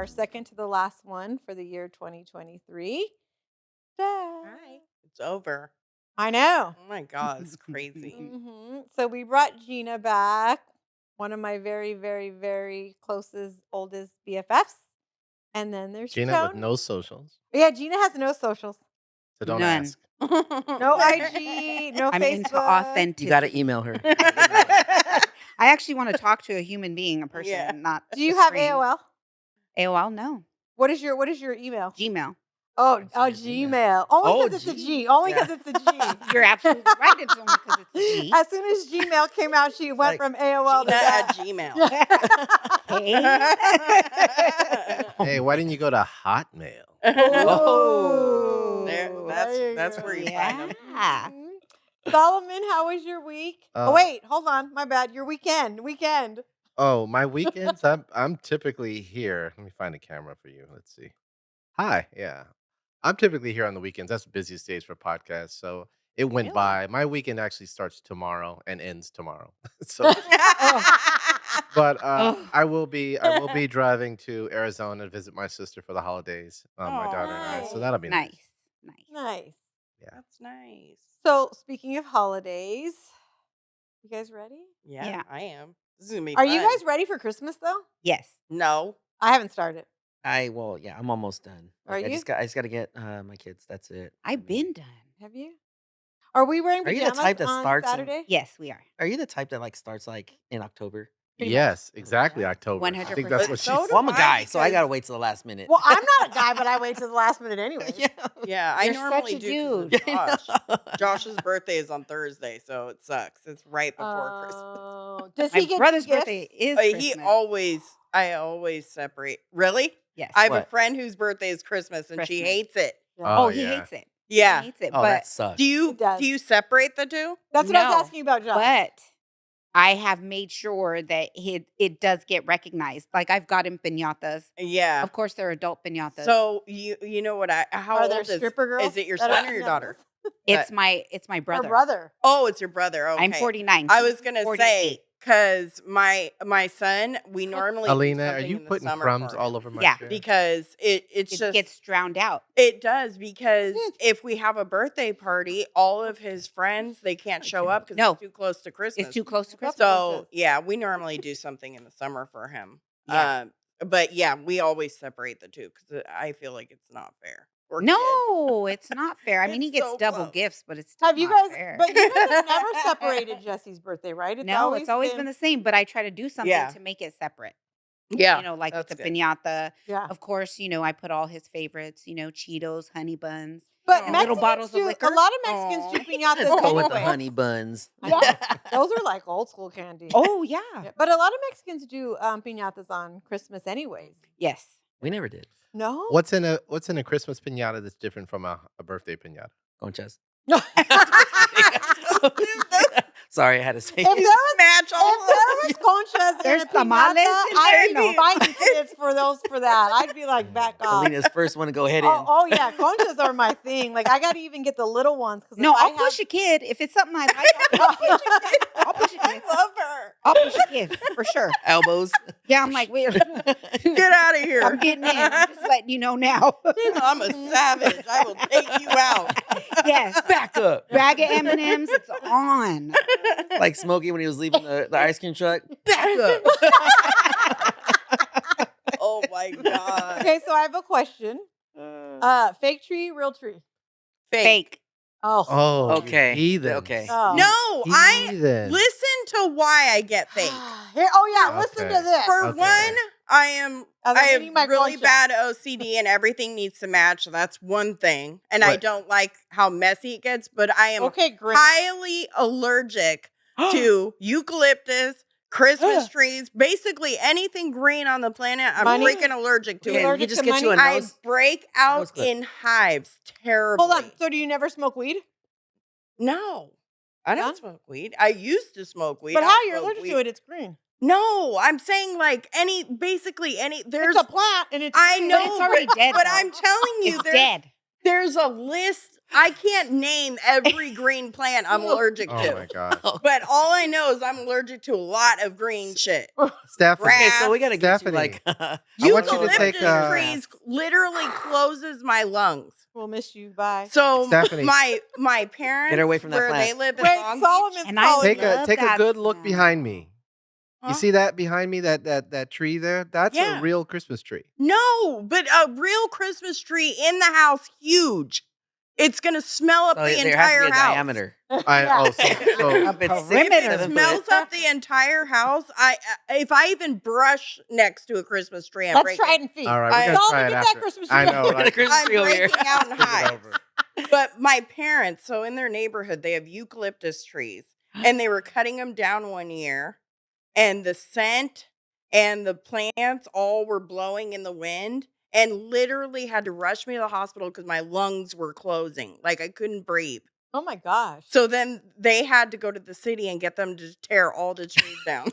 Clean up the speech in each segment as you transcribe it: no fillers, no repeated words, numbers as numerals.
our second to the last one for the year 2023. Hi. It's over. I know. Oh my God, it's crazy. So we brought Gina back, one of my very, very, very closest, oldest BFFs. And then there's Gina with Tony. no socials. Yeah, Gina has no socials. So don't None. ask. No IG, no I'm Facebook. into authenticity. You got to email her. I actually want to talk to a human being, a person, Yeah. not. Do you a have screen. AOL? AOL? No. What is your email? Gmail. Oh, That's your Gmail. Only Oh, because it's a G. G. Only Yeah. because it's a G. You're absolutely right. It's only because it's a G. As soon as Gmail came out, she went like from AOL to Gina that. at Gmail. Hey. Hey, why didn't you go to Hotmail? Oh, That's where you find them. Yeah. Solomon, how was your week? Oh wait, hold on, my bad. Your weekend. Oh, my weekends. I'm typically here. Let me find a camera for you. Let's see. Hi. Yeah. I'm typically here on the weekends. That's the busiest days for podcasts. So it went Really? by. My weekend actually starts tomorrow and ends tomorrow. So but I will be driving to Arizona to visit my sister for the holidays. My daughter and I. So that'll be nice. Nice. Yeah. That's nice. So speaking of holidays, you guys ready? Yeah, I am. This is gonna be Are fun. you guys ready for Christmas though? Yes. No. I haven't started. I'm almost done. Are I you? just got to get my kids. That's it. I've been done. Have you? Are we wearing Are you the pajamas type that on starts in- Saturday? Yes, we are. Are you the type that starts in October? Pretty Yes, exactly. Yeah. October. I think 100%. that's what she So said. do Well, I'm a I, guy, so I because- got to wait till the last minute. Well, I'm not a guy, but I wait till the last minute anyway. Yeah, I You're normally such a do. 'cause of Josh. Josh's birthday is on Thursday, so it sucks. It's right before Christmas. Oh, does My he get brother's gifts? birthday is He Christmas. I always separate. Really? Yes. I have a What? friend whose birthday is Christmas, and she Christmas. hates it. Oh, he yeah. hates it. Yeah. He hates it. Oh, but that sucks. Do It does. you separate the two? That's what I was No, asking about, Josh. But I have made sure that it does get recognized. Like I've got him piñatas. Yeah. Of course, they're adult piñatas. So you know what how Are old there is stripper girls? is it your that son are or your daughter? it's my Her brother. brother. Oh, it's your brother. Okay. I'm 49. I He's was gonna 48. say because my son, we normally do Alina, are something you in the putting summer crumbs for all him. over my Yeah. chair? Because it It just gets drowned out. it does because if we have a birthday party, all of his friends they can't show up because No. it's too close to Christmas. It's too close to Christmas. So yeah, we normally do something in the summer for him. Yeah. But yeah, we always separate the two because I feel like it's not fair. Or kid. No, it's not fair. I mean, he It's gets so double close. gifts, but it's still Have you not guys? fair. But you guys have never separated Jesse's birthday, right? No, it's always been the same. But I try to do something Yeah. to make it separate. Yeah, You know, like with that's the good. piñata. Yeah. Of course, I put all his favorites. Cheetos, honey buns. But Aw. Mexicans Little bottles of do, liquor. a lot of Mexicans Aw. do piñatas Let's go with the anyway. honey buns. Yeah, those are like old school candy. Oh yeah. Yeah, but a lot of Mexicans do piñatas on Christmas anyways. Yes. We never did. No? What's in a Christmas piñata that's different from a birthday piñata? Conchas. No. Sorry, I had to say If there it. was, Match all if there was conchas There's and a tamales piñata, in I'd there? be fighting kids for that. I'd be like, back off. Alina's first one to go ahead in. Oh yeah, conchas are my thing. Like I gotta even get the little ones because No, I'll push a kid if it's something I like. I'll push a kid. I love her. I'll push a kid for sure. Elbows. Yeah, I'm like, wait. Get out of here. I'm getting in. I'm just letting you know now. I'm a savage. I will take you out. Yes. Back up. Bag of M&Ms, it's on. Like Smokey when he was leaving the ice cream truck. Back up. Oh my god. Okay, so I have a question. Fake tree, real tree. Fake. Oh. Oh, Okay. heathen. Okay. Oh. No, I Heathen. listen to why I get fake. Here, oh yeah, listen Okay. to this. For Okay. one, I I'm have eating my really concha. bad OCD and everything needs to match. So that's one thing. And I What? don't like how messy it gets, but I am Okay, great. highly allergic to eucalyptus, Christmas trees, basically anything green on the planet. I'm Money? freaking allergic to Okay, it. allergic you just to get you a money? I nose. break nose out clip. in hives terribly. Hold on. So do you never smoke weed? No. I don't Huh? smoke weed. I used to smoke weed. But I how don't you're smoke allergic weed. to it? It's green. No, I'm saying like basically any. It's a plant, and it's. I green. know, But it's already dead, But though. I'm telling you, It's there's dead. there's a list I can't name every green plant I'm allergic Oh to. my gosh. But all I know is I'm allergic to a lot of green shit. Stephanie. Okay, so we gotta get you Stephanie. like. I want you to take, Eucalyptus trees literally closes my lungs. We'll miss you. Bye. So Stephanie. my parents, Get her away from that where plant. they live in Wait, Long Beach, Solomon's And I calling Take you. a take a that good look smell. behind me. Huh? You see that behind me? That tree there? That's Yeah. a real Christmas tree. No, but a real Christmas tree in the house, huge. It's gonna smell up So the there has to entire be a house. diameter. So Up at Perimeter. 6, If it 7 smells foot. up the entire house, if I even brush next to a Christmas tree, I'm Let's breaking. try it and see. all right, I- we're gonna Solomon, try it get after. that Christmas I tree. know, Get a right? Christmas I'm tree over here. breaking out in Bring it hives. over. But my parents, so in their neighborhood, they have eucalyptus trees, and they were cutting them down one year, and the scent and the plants all were blowing in the wind, and literally had to rush me to the hospital because my lungs were closing, like I couldn't breathe. Oh my gosh. So then they had to go to the city and get them to tear all the trees down.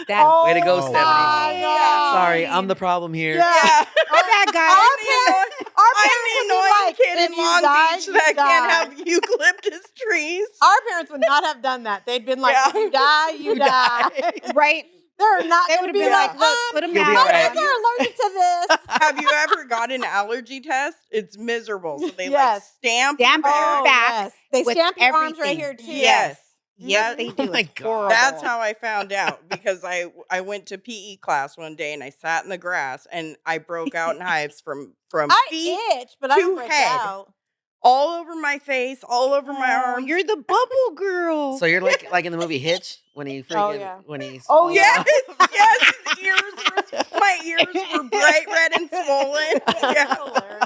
Oh Way to go, my Stephanie. God. Sorry, I'm the problem here. Yeah. Yeah. My bad, guys. Our parents I'm would the be annoying like, kid if in you Long die, Beach you that die. can't have eucalyptus trees. Our parents would not have done that. They'd been like, Yeah. if you die, you die. Right? They're not They going would to have be been like, like, look, put a You'll be mask all my right. kids are allergic to this. Have you ever got an allergy test? It's miserable. So they like Yes. stamp Stamp your your back. back yes. They with stamp your arms right everything. here, too. Yes. Yes, they do. Oh my It's God. horrible. That's how I found out because I went to PE class one day and I sat in the grass and I broke out in hives from I feet itch, but I don't to break head. out. all over my face, all over my Oh, arms. you're the bubble girl. So you're like in the movie Hitch when he freaking yeah. when he's Oh, Yes, yes, his ears my ears were bright red and swollen. Yeah. Hilarious.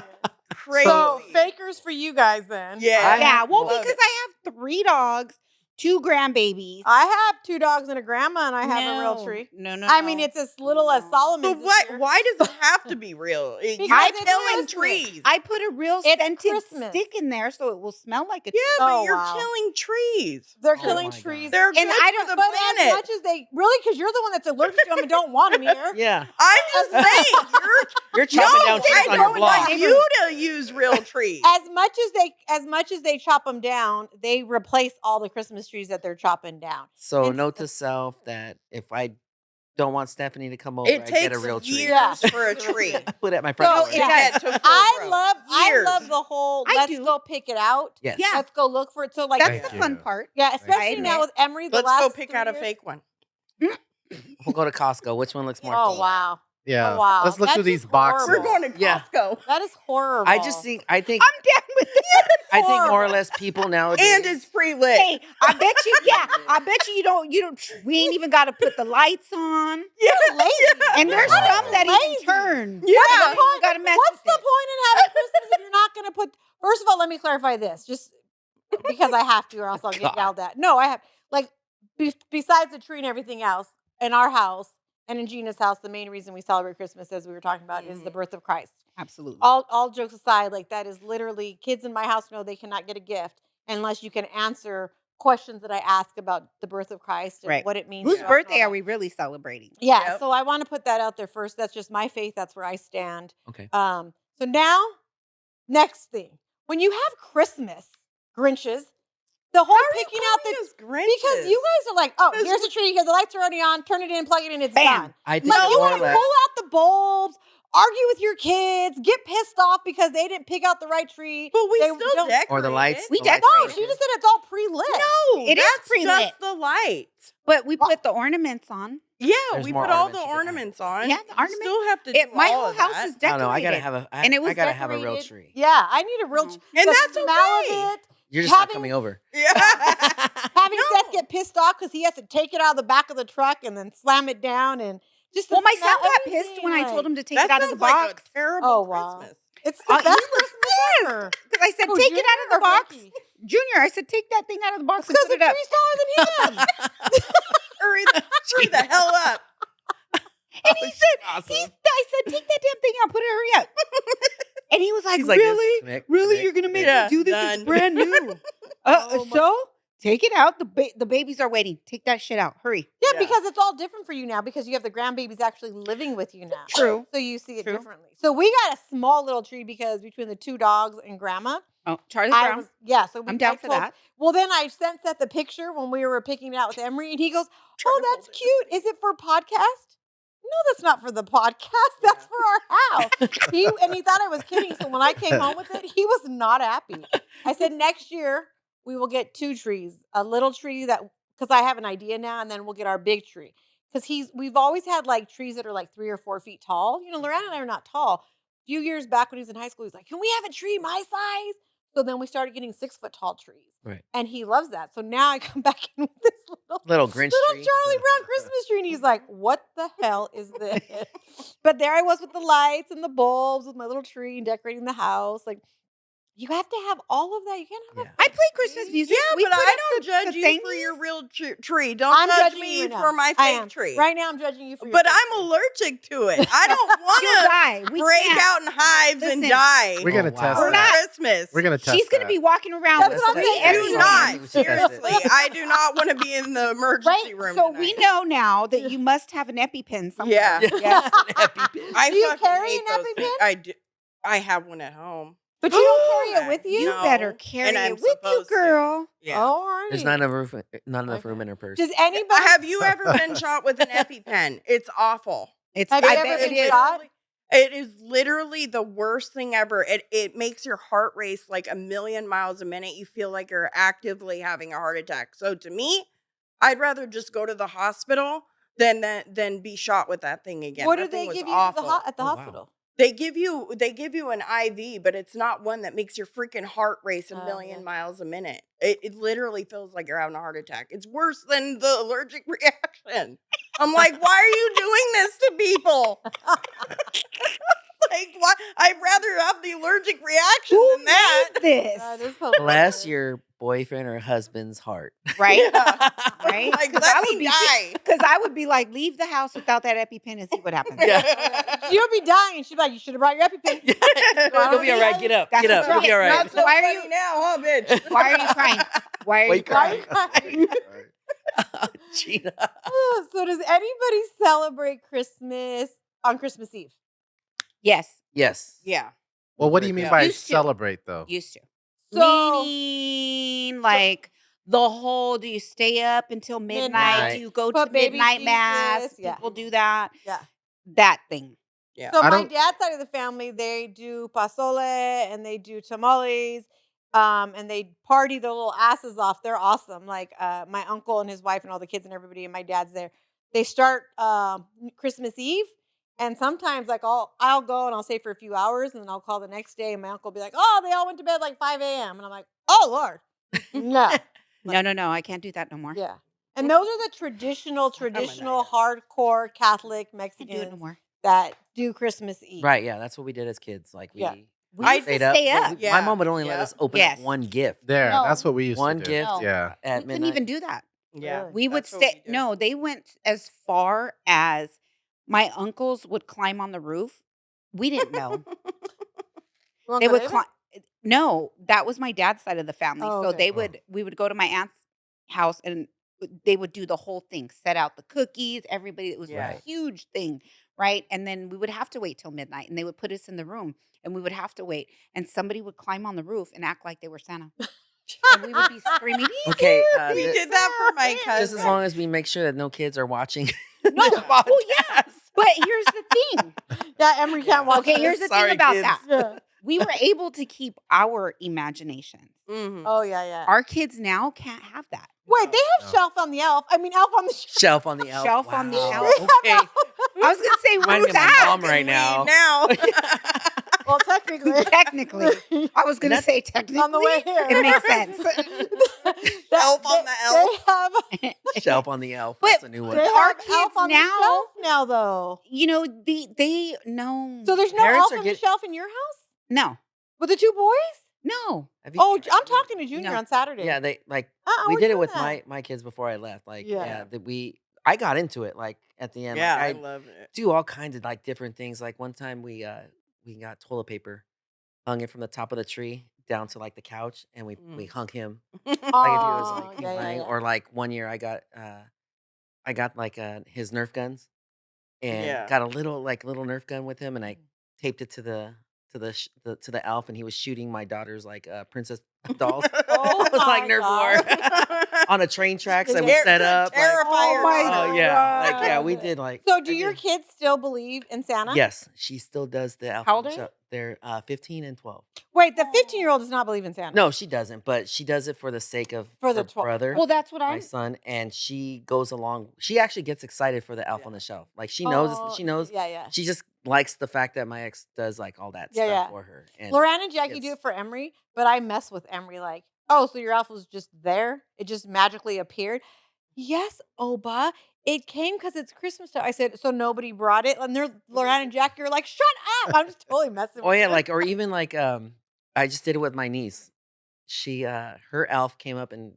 Crazy. So fakers for you guys then. Yeah. Yeah, well, Love because it. I have 3 dogs, 2 grandbabies. I have 2 dogs and a grandma, and I have a real tree. No. I mean, it's as little as No. Solomon's. But this year. why does it have to be real? You're Because it's killing Christmas. trees. I put a real It's scented Christmas. stick in there so it will smell like a Yeah, tree. but Oh, you're wow. killing trees. They're Oh killing my God. trees. They're good I for the But as planet. much as they really, because you're the one that's allergic to them and don't want them here. Yeah, I'm just saying, you're chopping down trees I on your don't block. want you to use real trees. As much as they chop them down, they replace all the Christmas trees that they're chopping down. So And note to self that if I don't want Stephanie to come over, It I get a takes real tree. years Yeah. for a tree. I put it at my front So door. to yeah. get to full I growth. love Years. the whole I let's do. go pick it out. Yes. Yeah. Let's go look for it. So like That's Thank the fun you. part. yeah, I especially now admit. with Emery. The Let's last go pick 3 out a years. fake one. We'll go to Costco. Which one looks more Oh fun? wow. Yeah. Oh, wow. Let's look That's through these just boxes. horrible. We're going to Yeah. Costco. That is horrible. I just think I think I'm down with it. I think more or horrible. less people nowadays. And it's pre-lit. Hey, I bet you don't we ain't even got to put the lights on. Yeah. lazy. And there's Oh. some that Lazy. even turn. Yeah. What's the point? Gotta mess What's with the it. point in having Christmas if you're not going to put? First of all, let me clarify this, just because I have to, or else I'll get God. yelled at. No, I have like besides the tree and everything else in our house and in Gina's house. The main reason we celebrate Christmas, as we were talking about, is the birth of Christ. Absolutely. All jokes aside, like that is literally kids in my house know they cannot get a gift unless you can answer questions that I ask about the birth of Christ and Right. what it means. Whose to us birthday and all are we really celebrating? yeah, Yep. so I want to put that out there first. That's just my faith. That's where I stand. Okay. So now, next thing. When you have Christmas, Grinches, the whole picking out the because you guys are like, oh, Because- here's a tree, here the lights are already on, turn it in, plug it in, it's Bam. done. I think Like you more want or to less. pull out the bulbs, argue with your kids, get pissed off because they didn't pick out the right tree. But we They still don't- decorate Or the lights. it. We the lights No, are she good. just said it's all pre-lit. No, It is that's pre-lit. just the lights. But we put the ornaments on. Yeah, There's we more put all the ornaments you can ornaments on. Yeah, the You ornaments. still have to do My all whole of house that. is I decorated. don't know. I gotta have a. And it was I gotta have a real Decorated. tree. Yeah, I need a real tree. And The that's smell okay. of it. You're just not Having- coming over. Yeah. Having No. Seth get pissed off because he has to take it out of the back of the truck and then slam it down and just. Well, the my smell, son got everything, pissed when I told him to take That it out of sounds the like box. a terrible Oh, wow. Christmas. It's the He best was Christmas ever. Because I said, Oh, take it Junior out of the or box. Frankie? Junior, I said, take that thing out of the box and Because put the it up. tree's taller than him. Hurry the hell up. And he said, awesome. I said, take that damn thing out, put it, hurry up. And he was like, He's like this. really? Mick, Really? Mick, You're going to make Yeah, me do this? done. It's brand new. Oh, my- So take it out. The babies are waiting. Take that shit out. Hurry. Yeah, Yeah. because it's all different for you now because you have the grandbabies actually living with you now. True. So you see it True. differently. So we got a small little tree because between the 2 dogs and grandma, Oh, Charlie I Brown. was so I'm down for that. Well, then I sent Seth the picture when we were picking it out with Emery, and he goes, Try "Oh, to hold that's it cute. this Is it for podcast?" No, that's not for the podcast. That's Yeah. for our house. He thought I was kidding. So when I came home with it, he was not happy. I said, "Next year we will get 2 trees. A little tree because I have an idea now, and then we'll get our big tree." Because we've always had like trees that are like 3 or 4 feet tall. You know, Loretta and I are not tall. A few years back when he was in high school, he's like, "Can we have a tree my size?" So then we started getting 6-foot tall trees. Right. And he loves that. So now I come back in with this Little Grinch tree. Charlie Brown Christmas tree. And he's like, "What the hell is this?" But there I was with the lights and the bulbs with my little tree and decorating the house. Like, you have to have all of that. You can't have Yeah. a I fake play Christmas tree. music. Yeah, We but put I up don't judge the you for your thingies. real tree. Don't I'm judge judging you me right now. for my I fake am. tree. Right now I'm judging you for your But fake I'm tree. allergic to it. I don't She'll want die. to We break can't. out in hives and Listen. die We're gonna Oh, test wow. for that. Christmas. We're gonna test She's going to that. be walking around That's with what I'm 3 saying. I Epi do EpiPens. not. We should test it. Seriously, I do not want to be in the emergency Right? room So we tonight. know now that you must have an EpiPen somewhere. Yeah. Yes. An EpiPen. I Do you fucking carry hate an those things. EpiPen? I do. I have one at home. But you don't carry it with you? You No, better and carry I'm it with you, supposed to. girl. Yeah. Oh, are There's you? not enough room Okay. in her purse. Does anybody Have you ever been shot with an EpiPen? It's awful. Have you I ever bet been it is. shot? It is literally the worst thing ever. It makes your heart race like 1,000,000 miles a minute. You feel like you're actively having a heart attack. So to me, I'd rather just go to the hospital than be shot with that thing again. What That do thing they was give you awful. at the Oh, wow. hospital? They give you an IV, but it's not one that makes your freaking heart race a Oh, million yeah. miles a minute. It literally feels like you're having a heart attack. It's worse than the allergic reaction. I'm like, why are you doing this to people? Like, why? I'd rather have the allergic reaction Who than that. made this? That is Bless hilarious. your boyfriend or husband's heart. Right? Yeah. Right? Like, 'Cause let I would me be- die. Because I would be like, leave the house without that EpiPen and see what happens. Yeah. You'll be dying. She'd be like, "You should have brought your EpiPen." You'll be all right. Get up. That's Get up. what You'll be all right. Not so Why are funny you- now, huh, bitch? Why are you crying? Why are Why you you crying? crying? Gina. So does anybody celebrate Christmas on Christmas Eve? Yes. Yes. Yeah. Well, what do you mean Yeah. by Used to. celebrate though? Used to. So Meaning like the whole, do you stay up until midnight? Midnight. Do you go Put to baby midnight mass? Jesus, yeah. People do that. yeah. That thing. Yeah. So I my don't- dad's side of the family, they do pozole and they do tamales, and they party their little asses off. They're awesome. Like my uncle and his wife and all the kids and everybody, and my dad's there. They start Christmas Eve, and sometimes like I'll go and I'll stay for a few hours, and then I'll call the next day, and my uncle will be like, "Oh, they all went to bed like 5 a.m." and I'm like, "Oh Lord, no, No. I can't do that no more. yeah." And those are the traditional hardcore Catholic I can't do it no Mexicans more. that do Christmas Eve. Right. Yeah. That's what we did as kids. Like we. Yeah. We I used to stayed up. stay Well, up. we- Yeah. My mom would only let Yeah. us open Yes. up one gift. There, No. that's what we used One to do. gift. No. Yeah. At We couldn't midnight. even do that. Yeah. Really? We would That's what we stay. did. No, they went as far as my uncles would climb on the roof. We didn't know. You They wanna would go climb. No, that was my dad's side of the family. Oh, So okay. we would go to my aunt's house and they would do the whole thing, set out the cookies, everybody. It was Yeah. a huge thing, right? And then we would have to wait till midnight and they would put us in the room and we would have to wait. And somebody would climb on the roof and act like they were Santa. And we would be screaming, "He's Okay. here, We he's did that for my Santa." cousin. Just as long as we make sure that no kids are watching. No, the well, yeah. podcast. But here's the thing. Yeah, Emery can't watch Okay, this. here's the Sorry, thing about kids. that. Yeah. We were able to keep our imaginations. Mhm. Oh yeah, yeah. Our kids now can't have that. Wait, they have No. Shelf on the Elf. I mean, Elf on the Shelf. Shelf on the elf. Shelf on the Wow. elf. Okay. I was gonna say, Reminding what's me of my that? mom right now. Now. Well, technically, Technically. I was gonna That's- say technically. on the way here, It makes sense. Elf on the Elf. They have. Shelf on the elf. But That's a new one. They Our have kids Elf on now- the Shelf now, though. You know, they no. So there's no Parents Elf are on the get- Shelf in your house no. with the two boys. No. Have you Oh, tried I'm it? talking to Junior No. on Saturday. Yeah, they like Uh-uh, we we're did it doing with that. my kids before I left. Like Yeah. yeah, I got into it like at the end. Yeah, I Like, I love it. do all kinds of like different things. Like one time we got toilet paper, hung it from the top of the tree down to like the couch, and we hung him like if he was Oh, like yeah, yeah, lying. yeah. Or like one year I got like his Nerf guns and Yeah. got a little Nerf gun with him, and I taped it to the to the elf, and he was shooting my daughter's like princess dolls. Oh It was like my Nerd War God. on a train tracks Did that it- we Ter- set to up. Like, terrify Oh your my oh daughter. yeah, like yeah, we God. did like. So do I your did. kids still believe in Santa? Yes, she still does the elf How on old the are they? shelf. They're 15 and 12. Wait, the 15-year-old does not believe in Santa. No, she doesn't, but she does it for the sake of For her the 12. brother, Well, that's what my I'm. son, and she goes along. She actually gets excited for the elf on the shelf. Like she knows, Oh, she knows. yeah. She just likes the fact that my ex does like all that stuff Yeah. for her. And Loran and Jackie do gets- it for Emery, but I mess with Emery like, oh, so your elf was just there? It just magically appeared? Yes, Oba. It came because it's Christmas time. I said, so nobody brought it? And they're Loran and Jackie are like, shut up. I'm just totally messing oh with yeah, them. like or even like I just did it with my niece. She her elf came up and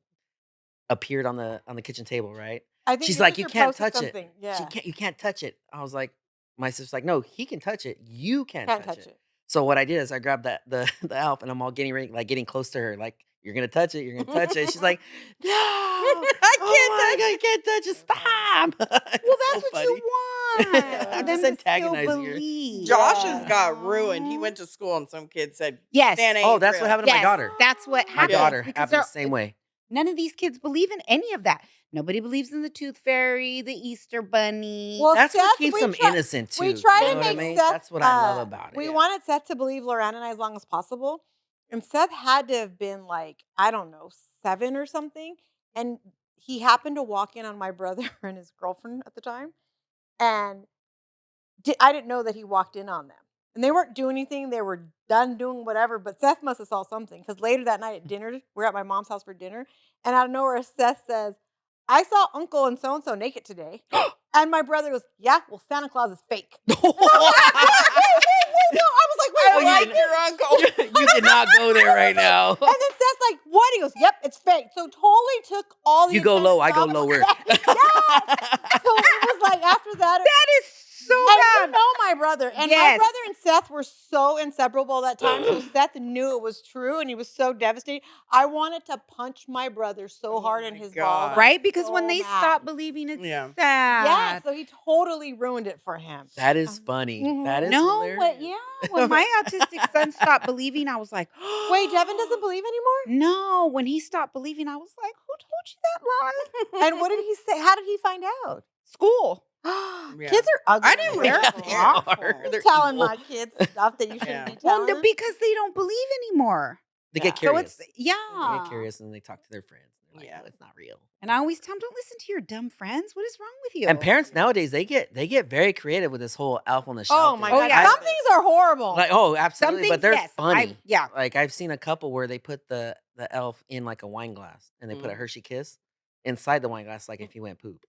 appeared on the kitchen table, right? I think She's your like, you sister can't posted touch it. something. Yeah. You can't touch it. I was like, my sister's like, no, he can touch it. You can't Can't touch touch it. it. So what I did is I grabbed the elf and I'm all getting ready, like getting close to her, like, you're gonna touch it, you're gonna touch it. She's like, no, I I can't touch it. Stop. Well, that's what you want. I'm Them just to still antagonizing her. believe. Josh Yeah. has got ruined. He went to school and some kid said, Yes. Santa Oh, ain't that's real. what happened to my Yes, daughter. that's what My happens. daughter because happened the they're- same way. None of these kids believe in any of that. Nobody believes in the Tooth Fairy, the Easter Bunny. Well, That's what Seth, keeps we them try- innocent too. We try you to know what I make mean? Seth. That's what I love about it. We Yeah. wanted Seth to believe Loran and I as long as possible, and Seth had to have been like, I don't know, 7 or something, and he happened to walk in on my brother and his girlfriend at the time, and I didn't know that he walked in on them, and they weren't doing anything. They were done doing whatever, but Seth must have saw something because later that night at dinner, we're at my mom's house for dinner, and out of nowhere, Seth says, "I saw Uncle and so naked today." And my brother goes, "Yeah, well, Santa Claus is fake." I was like, wait, Oh, what? you like didn't- your uncle. You did not go there right now. And then Seth's like, "What?" He goes, "Yep, it's fake." So totally took all the You go low, I go intention off. lower. Yes. So it was like after that. That is so And bad. you know my brother. And my Yes. brother and Seth were so inseparable that time. So Seth knew it was true and he was so devastated. I wanted to punch my brother so Oh hard in my his God. balls. I was Right? Because so when they mad. stop believing, it's Yeah. sad. Yeah, so he totally ruined it for him. That is funny. Mhm. That is No, hilarious. but yeah, when my autistic son stopped believing, I was like, Wait, Devin doesn't believe anymore? No, when he stopped believing, I was like, who told you that lie? And what did he say? How did he find out? School. Kids are ugly. I didn't and realize terrible. they are. You're They're telling evil. my kids stuff that you shouldn't Yeah. be Well, telling no, them. because they don't believe anymore. They Yeah. get So curious. it's, yeah. They get curious and they talk to their friends. They're like, Yeah. "No, it's not real." And I always tell them, don't listen to your dumb friends. What is wrong with you? And parents nowadays, they get very creative with this whole elf on the shelf. Oh my thing. god, yeah. some things are horrible. Like, oh, absolutely, Some but things, they're yes. funny. Yeah. Like I've seen a couple where they put the elf in like a wine glass and they put a Mm. Hershey Kiss inside the wine glass, like if you went poop.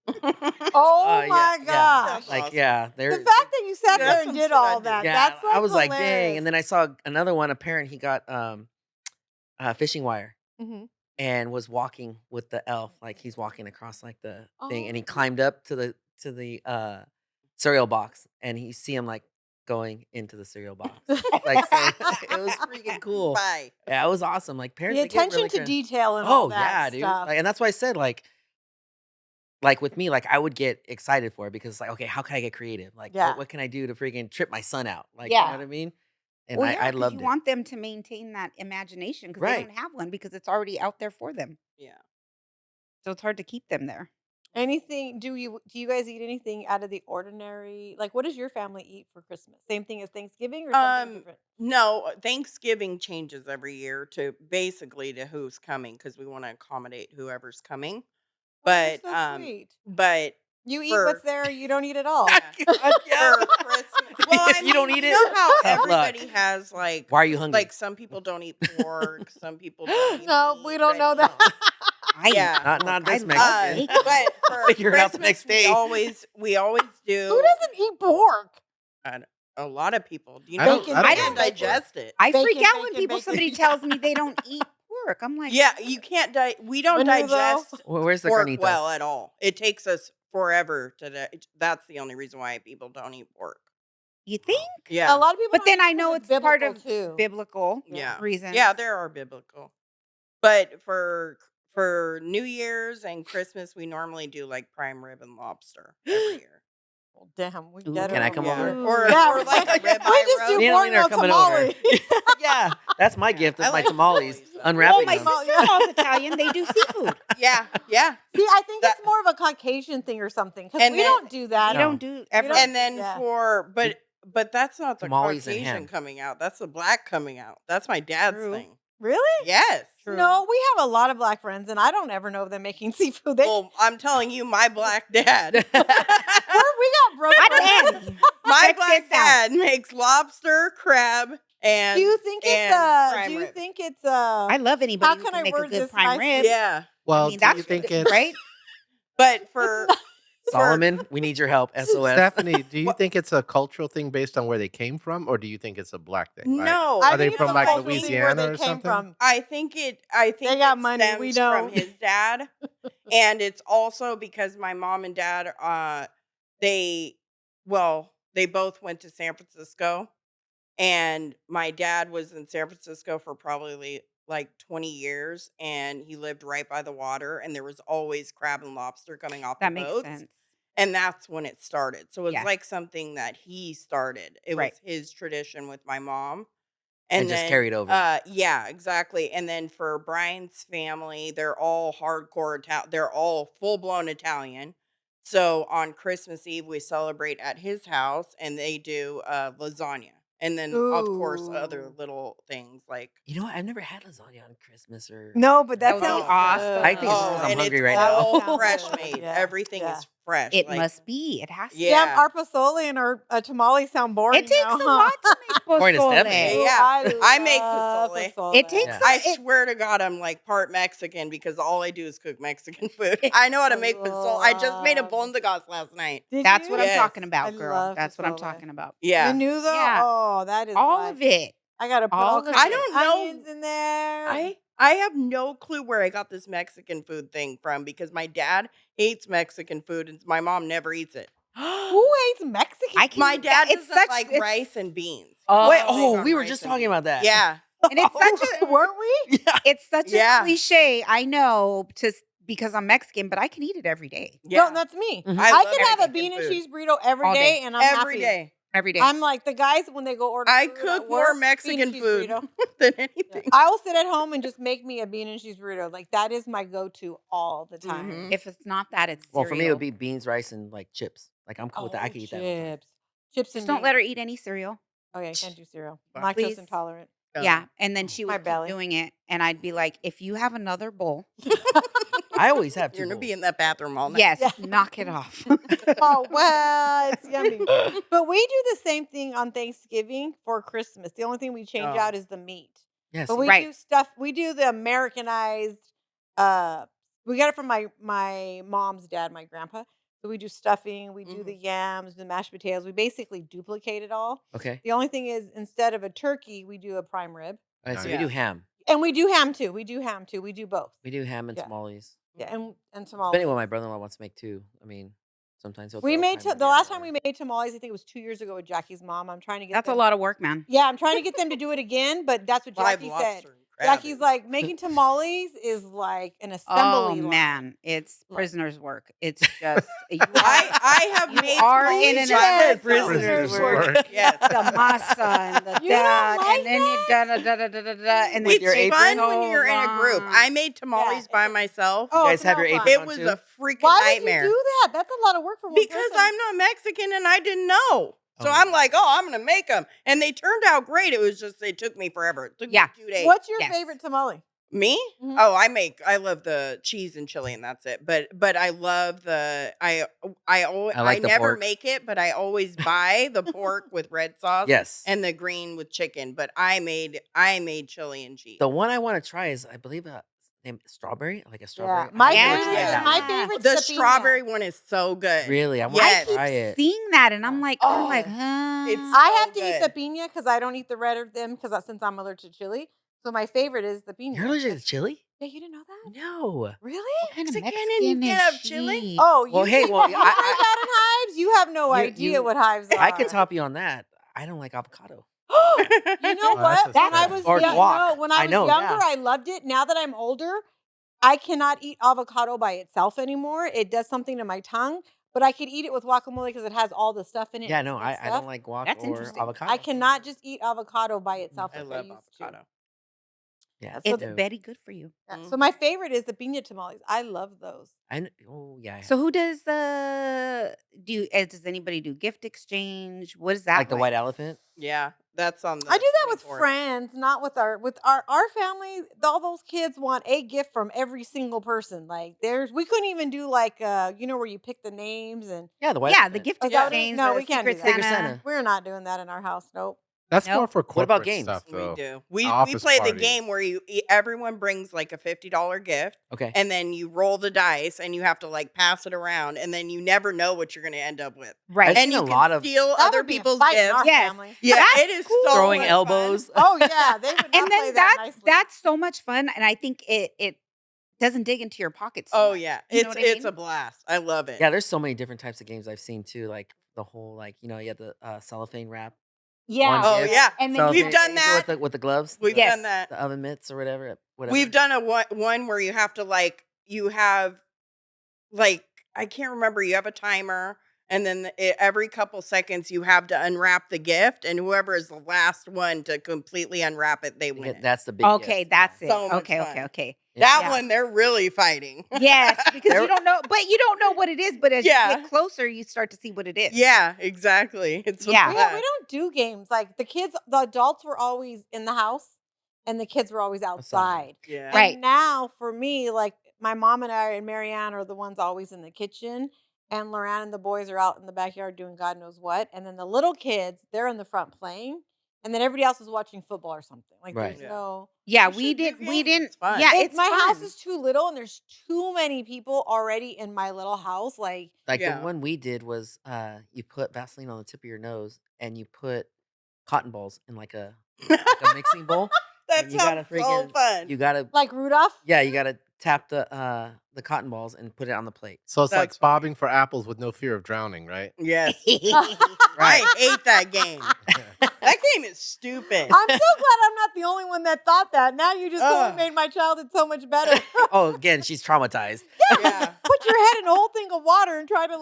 Oh Yeah, my yeah. gosh. Like awesome. yeah, The they're fact that you sat That's there and some did shit all I'd do. that, yeah. that's like I was like, dang. hilarious. And then I saw another one. A parent, he got fishing wire Mhm. and was walking with the elf, like he's walking across like the thing, and he Oh. climbed up to the cereal box, and you see him like going into the cereal box. Like so, it was freaking cool. Bye. Yeah, it was awesome. Like parents, The they get attention really to crea- detail and all Oh that yeah, dude. stuff. Like, and that's why I said like with me, like I would get excited for it because it's like, okay, how can I get creative? Like, Yeah. what can I do to freaking trip my son out? Like, Yeah. you know what I mean? And Well, yeah, I 'cause loved you it. want them to maintain that imagination because they Right. don't have one because it's already out there for them. Yeah. So it's hard to keep them there. Anything? Do you guys eat anything out of the ordinary? Like, what does your family eat for Christmas? Same thing as Thanksgiving or something different? No, Thanksgiving changes every year to basically to who's coming because we want to accommodate whoever's coming. But That's so sweet. but You eat for- what's there. You don't eat it all. Yeah. for Christmas, well, I If you don't mean, eat you it, know how tough luck. everybody has like Why are you hungry? like some people don't eat pork, some people don't eat No, meat, we don't red know that. meat. I eat Yeah. Not pork. this I Mexican. love steak. But for Figure it out the Christmas, next day. we always do. Who doesn't eat pork? A lot of people. Do you I know? don't- You I don't can't like pork. digest it. I freak Bacon, out when bacon, people bacon. somebody tells me they don't eat pork. I'm like, Yeah, you can't. We don't Menudo. digest Where's the pork carnitas? well at all. It takes us forever to. That's the only reason why people don't eat pork. you think? Yeah, A lot of people. But don't then eat I know because it's part biblical of too. biblical yeah, reasons. yeah. There are biblical, but for New Year's and Christmas, we normally do like prime rib and lobster every year. Oh, damn, we Ooh, get can her I over come here. over? Or Yeah, or like a we ribeye just do roast. Me and Alina are Borneo coming over. tamale. Yeah, that's my Yeah, gift I of my like tamales, tamales, though. Well, unwrapping my them. sister-in-law's Italian. They do seafood. Yeah, yeah. See, I think That it's more of a Caucasian thing or something because and we then don't do that. We No. don't do We ever. don't and do then yeah. for We but that's not the tamales and Caucasian ham. coming out. That's the black coming out. That's my dad's True. thing. Really? Yes. True. No, we have a lot of black friends, and I don't ever know them making seafood. They Well, I'm telling you, my black dad. we got broke What friends. then? My Check black this out. dad makes lobster, crab, and Do you think it's prime do you rib. think it's I love anybody how who can can I make a word good this prime nicely? rib. Yeah. I Well, mean, do you that's think right. it's But It's for not Solomon, we need your help. SOS. Stephanie? Do you What- think it's a cultural thing based on where they came from, or do you think it's a black thing? Like, no, I are they think it's from a like cultural thing where Louisiana they or came something? from. I think They got it money, we stems from don't. his dad, and it's also because my mom and dad they they both went to San Francisco, and my dad was in San Francisco for probably like 20 years, and he lived right by the water, and there was always crab and lobster coming off That the makes boats. sense. And that's when it started. So it's Yeah. like something that he started. It Right. was his tradition with my mom. And And just then carried over. yeah, exactly. And then for Brian's family, they're all hardcore they're all full-blown Italian. So on Christmas Eve we celebrate at his house, and they do lasagna. And then of course other Ooh. little things like You know what? I've never had lasagna on Christmas or. No, but That that would be sounds awesome. I think it's just 'cause I'm and hungry it's right That would all now. sound fresh good. made. Yeah, Everything yeah. is fresh. It Like must be. It has to. Damn, yeah. our pozole and our tamales sound boring It takes now, a huh? lot to make According to pozole. Stephanie. Ooh, Yeah, I make love pozole. It takes Yeah. I it, swear to God, I'm like part Mexican because all I do is cook Mexican food. I know how to I make pozole. I just made a love bondigas last night. Did that's you? what I'm Yes. talking I about, girl. love That's what I'm pozole. talking about. Yeah. Menudo? Yeah. Oh, that is All like of it. I gotta put All all of kinds I of it. don't know. onions in there. I have no clue where I got this Mexican food thing from because my dad hates Mexican food and my mom never eats it. Who hates Mexican? I can My eat dad that. It's doesn't such like it's, rice and beans. Oh. Wait, He's big oh, on we were rice just and talking beans. about that. Yeah. and it's such a Weren't we? Yeah. it's such a Yeah. cliche. I know because I'm Mexican, but I can eat it every day. Yeah. No, that's me. Mhm. I love can have a Mexican bean and food. cheese burrito every All day, day. and I'm Every happy. day. Every day. I'm like the guys when they go order I food cook at more work, bean and Mexican cheese food burrito. than Yeah. anything. I will sit at home and just make me a bean and cheese burrito. Like that is my go-to all the time. Mhm. If it's not that, it's Well, cereal. for me, it would be beans, rice, and like chips. Like I'm cool with that. I Oh, could eat that all the time. chips Just and don't let her beans. eat any cereal. Okay, I can't do cereal. I'm Wow. lactose Please. intolerant. Yeah. And then she My would keep belly. doing it. And I'd be like, if you have another bowl, I always have 2 You're gonna be bowls. in that bathroom all night. yes, Yeah. knock it off. Oh well, it's yummy. But we do the same thing on Thanksgiving for Christmas. The only thing we change Oh. out is the meat. Yes. But we Right. do stuff. We do the Americanized. We got it from my mom's dad, my grandpa. So we do stuffing. We do the yams, the mashed potatoes. We basically duplicate it all. Okay. The only thing is, instead of a turkey, we do a prime rib, All right. So Yeah. we do ham. and we do ham too. We do ham too. We do both. We do ham and Yeah. tamales. Yeah, and Depending tamales. on what my brother-in-law wants to make too. I mean, sometimes he'll We throw a made prime rib the in last time or- we made tamales. I think it was 2 years ago with Jackie's mom. I'm trying to get That's a them. lot of work, man. Yeah, I'm trying to get them to do it again, but that's what Live Jackie said. lobster and crab Jackie's is- like, making tamales is like an Oh assembly line. man, it's Like- prisoner's work. It's just I have You made are tamales in an by Yes, myself. Prisoner's work. Yes. the masa and the You don't that, like and then you da da da da da da da, and then With your It's apron? fun goes when you're in a group. on. I made tamales by myself. Oh, You guys it's have your no fun. apron It on was too? a freaking Why nightmare. did you do that? That's a lot of work for one Because person. I'm not Mexican and I didn't know. So Oh. I'm like, oh, I'm gonna make them, and they turned out great. It was just they took me forever. It took Yeah. me 2 days. What's your Yes. favorite tamale? Me? Mhm. Oh, I love the cheese and chili, and that's it. But I love the I like the never pork. make it, but I always buy the pork with red sauce. Yes. And the green with chicken. But I made chili and cheese. The one I want to try is, I believe, named strawberry, like a strawberry. Yeah, my I wanna favorite. try that My one. favorite. The strawberry one is so good. Really, I want Yes. to I try keep it. seeing that, and I'm like, Oh. It's I so have to eat the good. piña because I don't eat the red of them because since I'm allergic to chili. So my favorite is the piña. You're allergic to chili? Yeah, you didn't know that? No. Really? what kind of Mexican Mexican and you is can't have chili? she? Oh, Well, you hey, think well, people break out in hives? You have no idea what hives are. I can top you on that. I don't like avocado. You know Oh, that's what? When I disgusting. was Or young, guac. no, when I I was know, younger, yeah. I loved it. Now that I'm older, I cannot eat avocado by itself anymore. It does something to my tongue. but I could eat it with guacamole because it has all the stuff in it. Yeah, And it's no, good I stuff. don't like guac That's or interesting. avocado. I cannot just eat avocado by itself I like I love used to. avocado. Yeah, So It's the, no. very good for you. so my favorite is the piña tamales. I love those. Oh yeah, I So who does does anybody do gift exchange? What is that like the white elephant. Yeah, that's on the I do that with 24th. friends, not with our family. All those kids want a gift from every single person. Like we couldn't even do like where you pick the names and Yeah, the white Yeah, the elephant. gift is that what it is? exchange, No, the we can't do Secret that. Secret Santa. Santa. We're not doing that in our house. Nope. That's more Nope. for What about corporate games? stuff, We though. do. We Office play the parties. game where everyone brings like a $50 gift, Okay. and then you roll the dice, and you have to like pass it around, and then you never know what you're going to end up with. Right. I've And seen you a can lot of steal That other would be a people's fight in gifts. our Yes. family. Yeah, That's it is so throwing much elbows. Oh yeah, they would not And play then that nicely. that's so much fun, and I think it doesn't dig into your pockets so Oh much. yeah, You know what I it's mean? a blast. I love it. Yeah, there's so many different types of games I've seen too. Like the whole you have the cellophane wrap. Yeah. Oh gift, yeah, And then we've cellophane done paper that. with the gloves. We've Yes. done that. The oven mitts or whatever. We've done one where you have to you have I can't remember. You have a timer, and then every couple seconds you have to unwrap the gift, and whoever is the last one to completely unwrap it, they win it. That's the big Okay, gift. that's it. So much Okay, fun. okay, okay. That Yeah. one they're really fighting. Yes, because There- you don't know, but you don't know what it is. But as you Yeah. get closer, you start to see what it is. Yeah, exactly. It's a Yeah. we blast. don't do games like the adults were always in the house, and the kids were always outside. Yeah. And Right. now for me, like my mom and I and Marianne are the ones always in the kitchen, and Loran and the boys are out in the backyard doing God knows what, and then the little kids they're in the front playing, and then everybody else is watching football or something. Like Right. there's Yeah. no. Yeah, You we should do didn't. We games. didn't. It's fun. Yeah, If it's my house fun. is too little and there's too many people already in my little house, like Like Yeah. the one we did was you put Vaseline on the tip of your nose and you put cotton balls in like a mixing bowl. That and you gotta sounds so freaking fun. you gotta like Rudolph. you gotta tap the cotton balls and put it on the plate. So it's like That's funny. bobbing for apples with no fear of drowning, right? Yes. Right. I hate that game. That game is stupid. I'm so glad I'm not the only one that thought that. Now you just totally Ugh. made my childhood so much better. Oh, again, she's traumatized. Yeah. Put your head in a whole thing of water and try to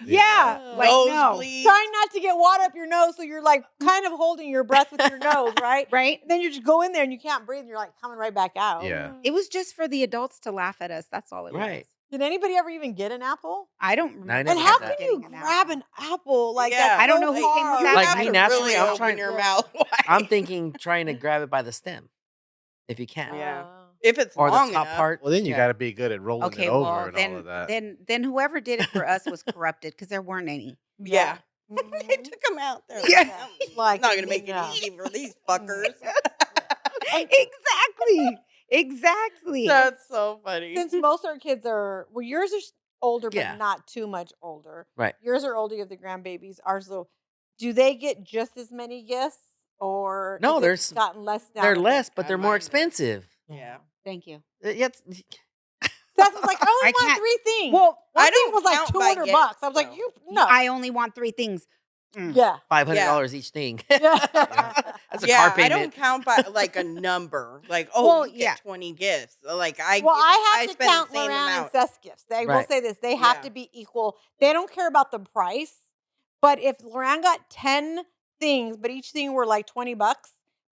Yeah, like no. Nosebleeds. trying not to get water up your nose, so you're like kind of holding your breath with your nose, right? Right? And then you just go in there and you can't breathe and you're like coming right back out. Yeah. It was just for the adults to laugh at us. That's all it was. Right. Did anybody ever even get an apple? I don't I remember. never And had how that. can you getting an grab apple. an apple like Yeah. that? I don't know who came with You that. Like have me to naturally, really I'm open trying- your mouth wide. I'm thinking trying to grab it by the stem, if you can, Yeah. If it's or the long top enough. part. Well, then you yeah. got to be good at rolling Okay, it over well and all of that. then whoever did it for us was corrupted because there weren't any. Yeah. They Mhm. took them out there. Yeah. Like, Not gonna make yeah. it easy for these fuckers. Exactly. That's so funny. Since most of our kids are, well, yours are older, but Yeah. not too much older. Right. Yours are older, you have the grandbabies. Ours, though, do they get just as many gifts? Or No, is it there's- gotten less now? They're that less, but I they're more mind it. expensive. Yeah. Thank you. Yes. Seth was like, I only I want can't- 3 things. Well, One I thing don't was like count by $200. gifts, I was like, though. you no. I only want 3 things. yeah. $500 each thing. Yeah. That's a Yeah, car I don't payment. count by like a number. Like, Well, you get yeah. 20 gifts. Like Well, I have to spend count the same Loran and amount. Seth's gifts. They will Right. say this. They have Yeah. to be equal. They don't care about the price. But if Loran got 10 things, but each thing were like $20,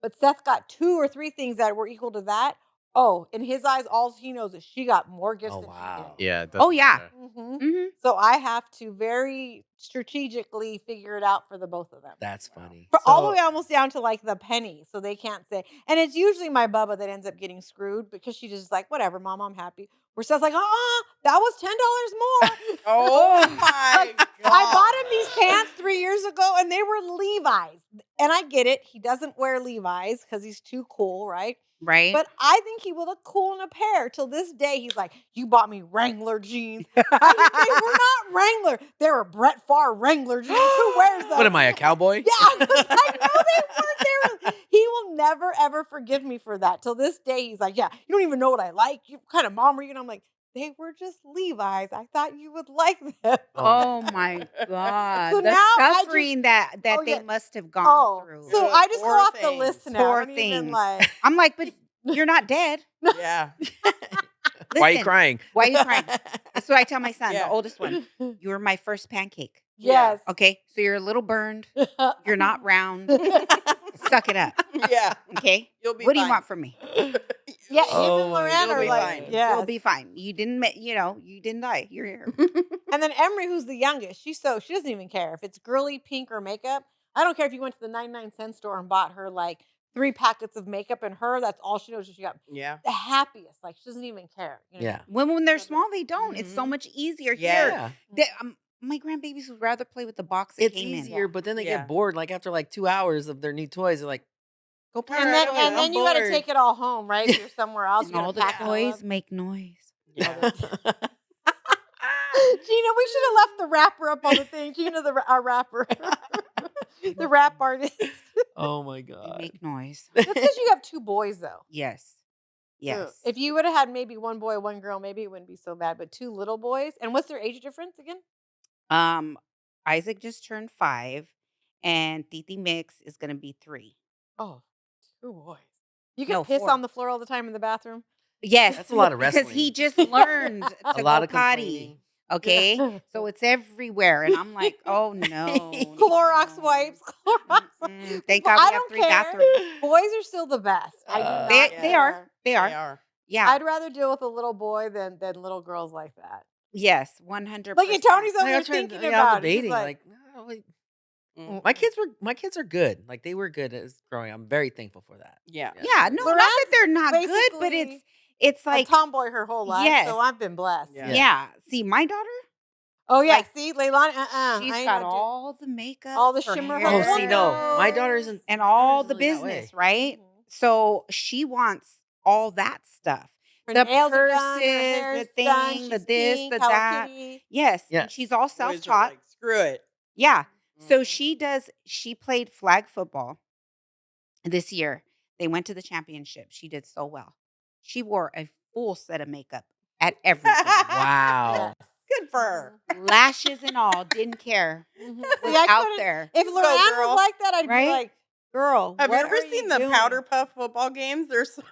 but Seth got 2 or 3 things that were equal to that, oh, in his eyes, all he knows is she got more gifts Oh, than wow. he Yeah. it Oh, doesn't yeah. matter. did. Mhm. hmm So I have to very strategically figure it out for the both of them. That's funny. For all the So- way almost down to like the penny. So they can't say. And it's usually my Bubba that ends up getting screwed because she just like, whatever, mom, I'm happy. Where Seth's like, that was $10 more. Oh my God. I bought him these pants 3 years ago and they were Levi's. And I get it. He doesn't wear Levi's because he's too cool, right? Right? But I think he will look cool in a pair. Till this day, he's like, you bought me Wrangler jeans. I think they were not Wrangler. They were Brett Favre Wrangler jeans. Who wears those? What am I, a cowboy? Yeah, I know they weren't. He will never, ever forgive me for that. Till this day, he's like, yeah, you don't even know what I like. You what kind of mom are you? And I'm like, they were just Levi's. I thought you would like them. Oh my God. So the now I just- suffering that Oh, they yeah. must have gone through. So Yeah, I just go poor off the things. list now. Poor I don't even things. like. I'm like, but you're not dead. Yeah. Why are you Listen, crying? why are you crying? That's what I tell my son, the Yeah. oldest one. You were my first pancake. Yeah. Yes. Okay, so you're a little burned. You're not round. Suck it up. Yeah. Okay. You'll be What do you fine. want from me? Yeah, him Oh and my Loren You'll are be like, fine. You'll yes. be fine. You didn't, you didn't die. You're here. And then Emery, who's the youngest, she doesn't even care if it's girly pink or makeup. I don't care if you went to the 99-cent store and bought her like 3 packets of makeup, and that's all she knows. She got Yeah. the happiest. Like she doesn't even care. You know? Yeah. When they're So small, they don't. It's so Mhm. much easier Yes. here. Yeah. My grandbabies would rather play with the box that It's came easier, in. but then they Yeah. get bored. Like after like 2 hours of their new toys, they're like, "Go play All with And right, your then toys. and okay. then I'm you got to bored." take it all home, right? If you're somewhere else, And you got all to the pack it all toys up. make noise. Yeah. Gina, we should have left the wrapper up on the thing. Gina, our rapper, the rap artist. Oh my They god. make noise. That's because you have 2 boys, though. Yes. Yes. If you would have had maybe 1 boy, 1 girl, maybe it wouldn't be so bad. But 2 little boys, and what's their age difference again? Isaac just turned 5, and Titi Mix is gonna be 3. Oh, 2 boys. You can No, piss 4. on the floor all the time in the bathroom. Yes, That's a lot of because he wrestling. just learned A to lot go of potty. complaining. Okay, so it's everywhere, and I'm like, oh no, Clorox no. wipes. Clorox. Thank But God I we have don't 3 care. bathrooms. Boys are still the best. I do not They care. are. They They are. are. Yeah. I'd rather deal with a little boy than little girls like that. Yes. Look 100%. at Tony's over Like, there I'm trying. thinking Yeah, I'm about it. He's debating. like, Like, no, wait. Mm. My kids are good. Like they were good as growing. I'm very thankful for that. Yeah. Yeah. No, not that Loren's they're not good, but basically it's a like tomboy her whole life, yes. so I've been blessed. Yeah. Yeah. See, my daughter, Oh yeah, like see, Leilani, she's I ain't got not doing all the makeup, all the her shimmer hair, her Oh, see, no, my daughter wonders. isn't. and My daughter all isn't the really that business, way. right? Mhm. So she wants all that stuff. Her The nails are done, her purses, hair's the done, thing, the she's this, pink, the Hello that. Kitty. Yes. Yeah. And she's all Boys are self-taught. like, screw it. Yeah. So Mhm. she played flag football this year. They went to the championship. She did so well. She wore a full set of makeup at every game. Wow. Yes. Good for her. Lashes and all, didn't care. Mhm. Was See, I out couldn't. there. If Go, Loren girl. was like that, I'd be Right? like, "Girl, Have you what ever are seen you the doing?" Powder Puff football games? They're so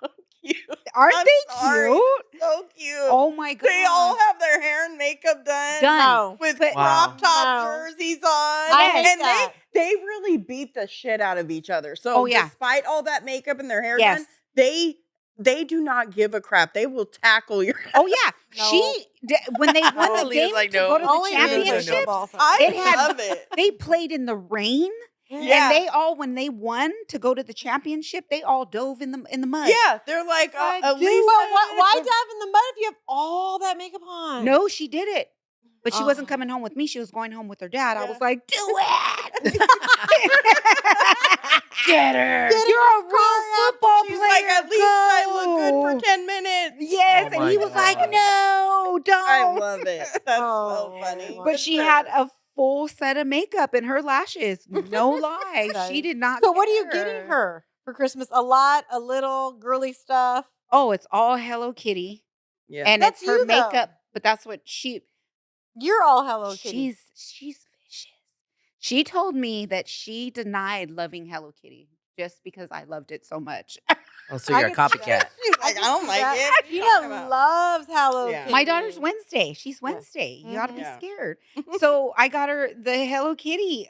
cute. Aren't I'm they sorry. cute? They're so cute. Oh my god. They all have their hair and makeup done. No. With But- crop top No. jerseys on. I hate and that. they really beat the shit out of each other. So Oh, yeah. despite all that makeup and their hair Yes. done, they do not give a crap. They will tackle your Oh yeah. No. When they won the Alina's game like, to no. go to the Only men play championship, football. It had- love it. they played in the rain. Yeah. And they all, when they won to go to the championship, they all dove in the mud. Yeah, they're like, Like, Alisa. dude, why dive in the mud if you have all that makeup on? No, she did it. But she wasn't Oh. coming home with me. She was going home with her dad. I Yeah. was like, do it. Get her. Get You're a real football She's player. like, at least I look good Go." for 10 minutes. Yes. Oh And my he was like, God. no, don't. I love it. That's Oh, so funny. my But she had a full set of makeup and her lashes. No lie. Nice. She did not So what are you care. getting her for Christmas? A lot, a little, girly stuff. Oh, it's all Hello Kitty. Yeah. And That's it's her you, though. makeup. But that's what You're all Hello Kitty. she's vicious. She told me that she denied loving Hello Kitty just because I loved it so much. Oh, so you're a can see copycat. that. She's like, I don't like it. What are you talking Gina about? loves Hello Yeah. Kitty. My daughter's Wednesday. She's Wednesday. You ought to be Yeah. scared. So I got her the Hello Kitty,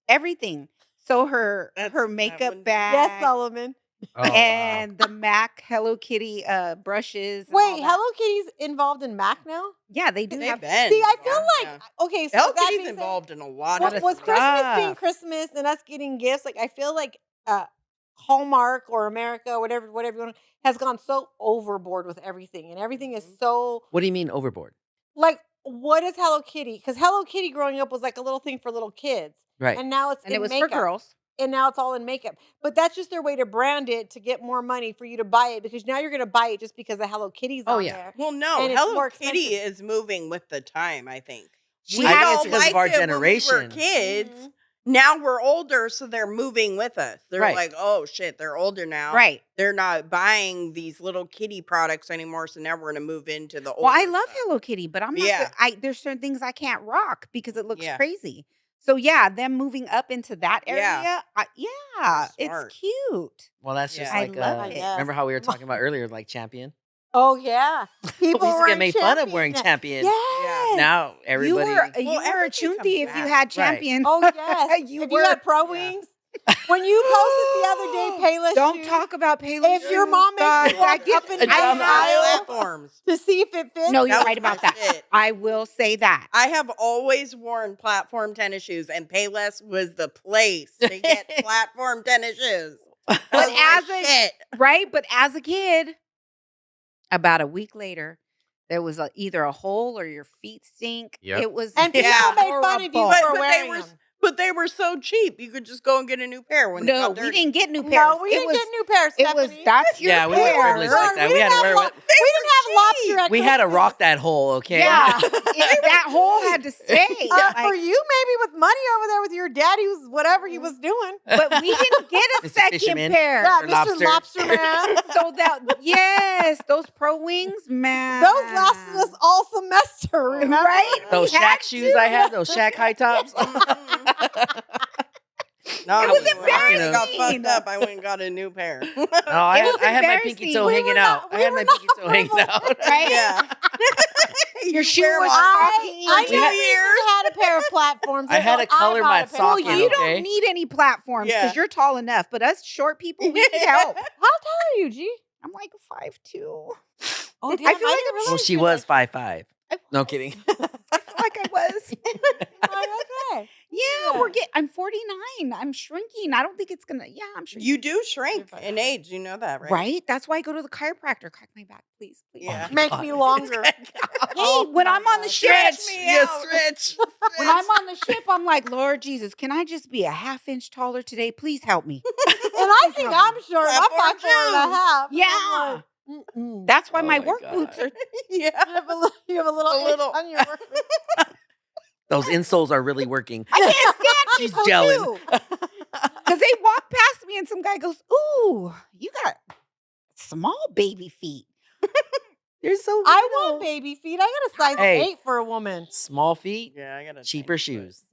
everything. So her That makeup wouldn't be- bag. Yes, Solomon. Oh, wow. And the MAC Hello Kitty brushes. and all Wait, that. Hello Kitty's involved in Mac now? Yeah, they do They've have. been. See, I feel yeah. like okay, so Hello that Kitty's being said, involved in a lot with of Christmas being stuff. Christmas and us getting gifts, like I feel like Hallmark or America, whatever you want, has gone so overboard with everything, and everything is so What do you mean overboard? like. What is Hello Kitty? Because Hello Kitty growing up was like a little thing for little kids, Right. and now it's And in it was makeup. for girls. And now it's all in makeup. But that's just their way to brand it to get more money for you to buy it, because now you're going to buy it just because the Hello Kitty's Oh, on yeah. there. Well, no, And it's Hello more Kitty expensive. is moving with the time, I think. She We I think all it's because of our liked it when we were generation. kids. Mhm. Now we're older, so they're moving with us. They're Right. like, oh shit, they're older now. Right. They're not buying these little kitty products anymore, so now we're gonna move into the older Well, I love stuff. Hello Kitty, but I'm not. Yeah. There's certain things I can't rock because it looks Yeah. crazy. So yeah, them moving up into that Yeah. area, Smart. it's cute. Well, that's just Yeah. I like love it. Yes. remember how we were talking about earlier, like Champion? Oh yeah, We people used to were get in made fun of wearing champion. Champion. Yes. Now You everybody. were Well, you were a everything chunty comes if you back. had Right. champion. Oh yes, You if were. you had pro Yeah. wings. When you posted the other day, Payless Don't shoes. talk about Payless If your shoes, mom makes God, you walk that up and I down have the I have aisle platforms. to see if it fits. No, you're That right was my about that. shit. I will say that. I have always worn platform tennis shoes, and Payless was the place to get platform tennis shoes. That But was my as a shit. right, but as a kid, about a week later, there was either a hole or your feet stink. Yep. It was And people Yeah. made fun of you horrible. for But wearing them. they were so cheap. You could just go and get a new pair when they No, got we dirty. didn't get new pairs. No, we It didn't was, get new pairs, It was Stephanie. that's your Yeah, we were pair. privileged like that. We had to wear what we didn't have lobster at we had to Christmas. rock that hole. Okay. Yeah, that hole had to stay. For Like, you, maybe with money over there with your daddy, who's whatever he was doing. but we didn't get a Mr. second Fisherman. pair. Yeah, Mr. Mr. Lobster. Lobster Man. So that yes, those pro wings, man. Those lasted us all semester, remember? Right? Those We had Shaq shoes I had, those Shaq high tops. No, It was when I got embarrassing. fucked up, I went and got a new pair. No, I was had my pinky embarrassing. toe We hanging were out. not- I we had were my not pinky toe hanging out. Right? Yeah. Your shoe wear was them all- talking. I We know had- you had a pair of platforms. I had to color my bought a pair. sock Well, in, you okay? don't need any platforms because Yeah. you're tall enough. But us short people, we need help. How tall are you, G? I'm like 5'2". Oh, I feel like I'm Well, she was 5'5". No kidding. I feel like I was. Okay. Yeah, I'm 49. I'm shrinking. I don't think it's gonna. Yeah, I'm shrinking. You do shrink in age. You know that, right? right? That's why I go to the chiropractor. Crack my back, please, please. Yeah. my Make God. me longer. Hey, when I'm on the ship, Stretch. when I'm on the ship, I'm like, Lord Jesus, can I just be a half-inch taller today? Please help me. And I think I'm short. I'm Platform 5'4.5". Yeah. Mm-mm. That's why Oh my my work God. boots are. Yeah. You have a little, A little. on your work. Those insoles are really working. I can't stand She's people gelling. because they walk past me and some guy goes, "Ooh, you got small baby feet." They're so I little. want baby feet. I got a size Hey. 8 for a woman. Small feet, Yeah, I got a cheaper tiny foot. shoes.